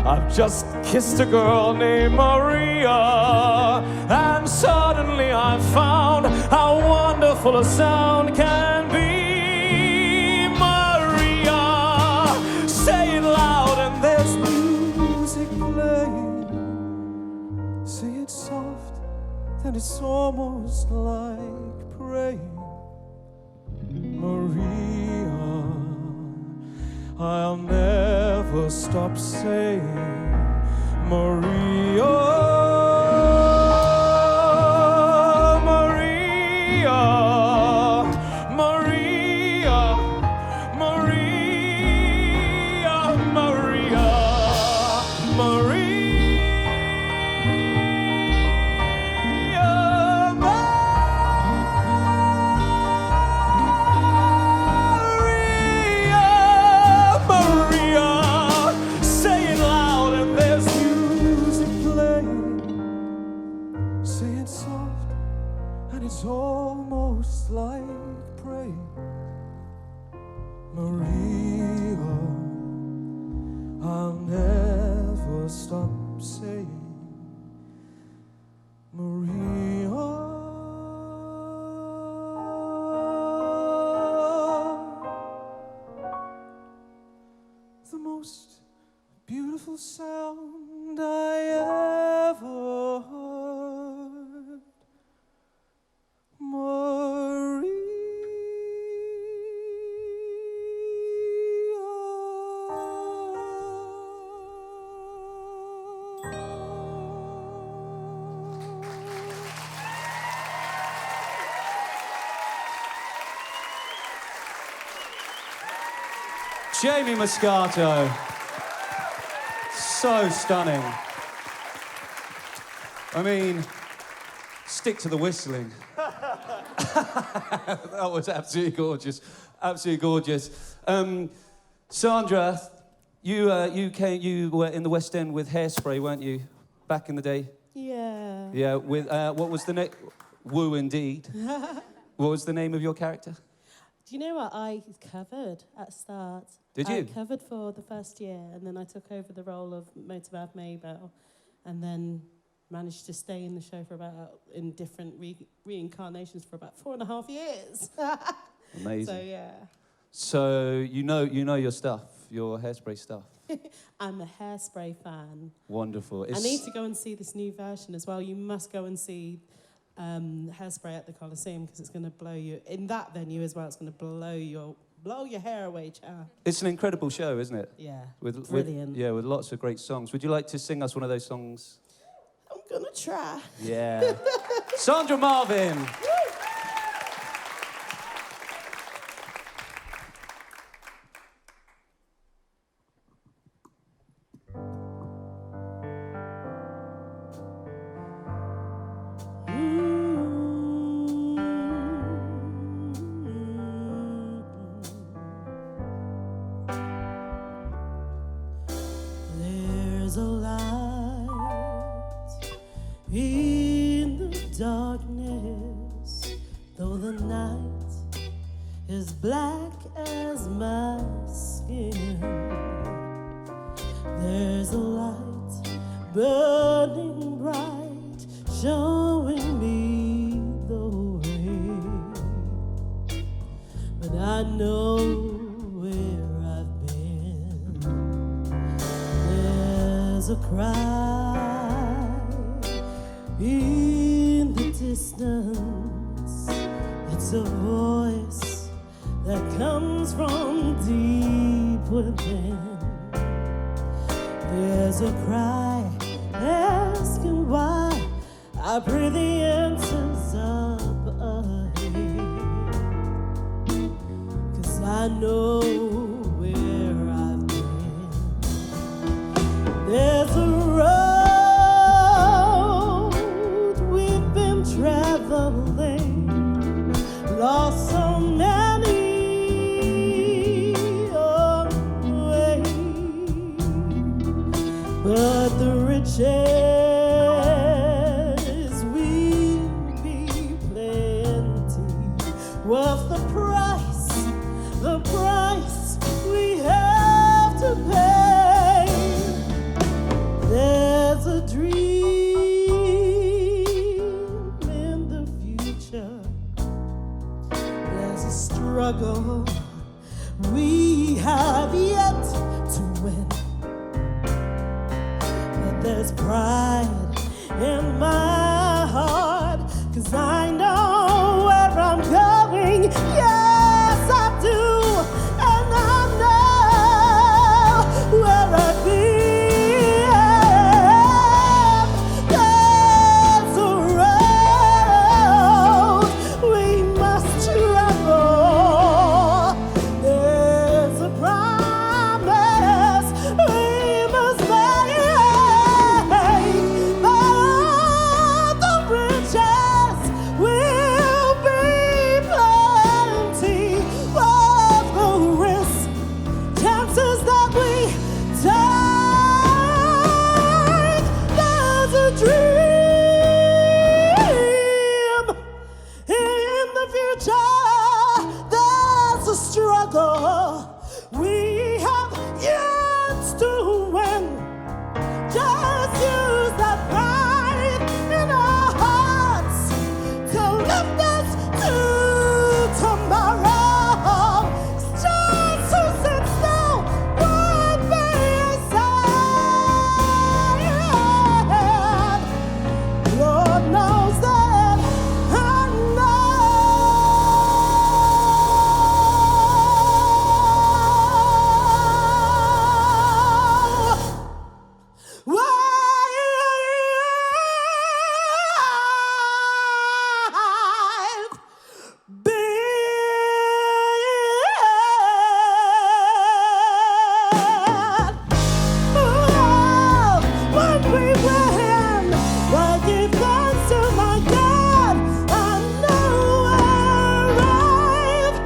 I've just kissed a girl named Maria, and suddenly I found how wonderful a sound can be. Maria, say it loud and there's music playing. Say it soft, then it's almost like praying. Maria, I'll never stop saying Maria. It's almost like praying. Maria, I'll never stop saying Maria. The most beautiful sound I ever heard. Maria. Jamie Moscato. So stunning. I mean, stick to the whistling. That was absolutely gorgeous. Absolutely gorgeous. Sandra, you were in the West End with Hairspray, weren't you? Back in the day? Yeah. Yeah, with, what was the name? Woo, indeed. What was the name of your character? Do you know what? I covered at start. Did you? I covered for the first year, and then I took over the role of Motormouth Maybell, and then managed to stay in the show for in different reincarnations for about 4.5 years. Amazing. So, yeah. So, you know your stuff, your Hairspray stuff. I'm a Hairspray fan. Wonderful. I need to go and see this new version as well. You must go and see Hairspray at the Coliseum, because it's going to blow you. In that venue as well, it's going to blow your hair away, child. It's an incredible show, isn't it? Yeah, with brilliant. with lots of great songs. Would you like to sing us one of those songs? I'm going to try. Yeah. Sandra Marvin. There's a light in the darkness, though the night is black as my skin. There's a light burning bright, showing me the way. know where I've been. There's a cry in the distance. It's a voice that comes from deep within. There's a cry asking why. I pray the answers up ahead. 'Cause I know where I've been. There's a road we've been traveling, lost so many on the way, but the riches will be plenty. Worth the price we have to pay. There's a dream in the future. There's a struggle we have yet to win. But there's pride in my heart, 'cause I know where I'm going. Yes, I do. And I know where I've been. There's a road we must travel. There's a promise we must make. But the riches will be plenty. Of the risk, chances that we take. There's a dream in the future. There's a struggle we have yet to win. Just use that pride in our hearts to lift us to tomorrow. Just to sit still one by your side. Lord knows that I know where I've been. Oh, when we win, I give thanks to my God. I know where I've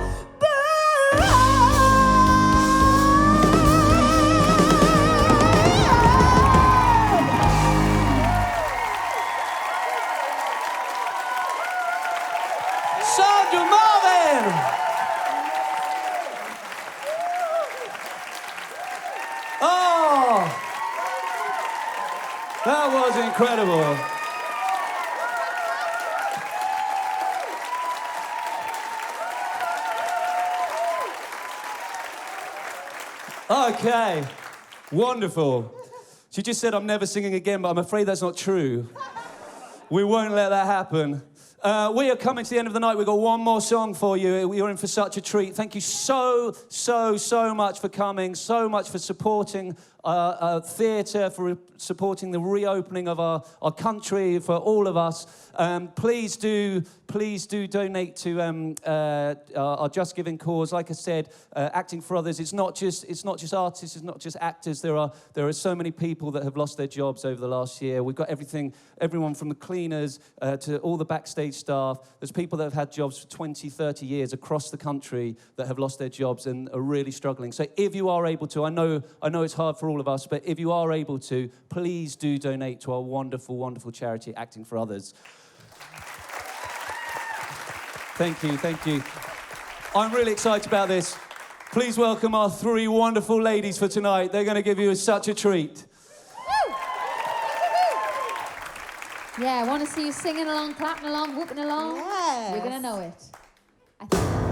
Sandra Marvin! Oh! That was incredible. Okay, wonderful. She just said, I'm never singing again, but I'm afraid that's not true. We won't let that happen. We are coming to the end of the night. We've got one more song for you. You're in for such a treat. Thank you so much for coming, so much for supporting theatre, for supporting the reopening of our country, for all of us. Please do donate to our Just Giving cause. Like I said, Acting for Others. It's not just artists. It's not just actors. There are so many people that have lost their jobs over the last year. We've got everyone from the cleaners to all the backstage staff. There's people that have had jobs for 20, 30 years across the country that have lost their jobs and are really struggling. So if you are able to, I know it's hard for all of us, but if you are able to, please do donate to our wonderful, wonderful charity, Acting for Others. Thank you. I'm really excited about this. Please welcome our three wonderful ladies for tonight. They're going to give you such a treat. Yeah, I want to see you singing along, clapping along, whooping along. Yes. You're going to know it. I think.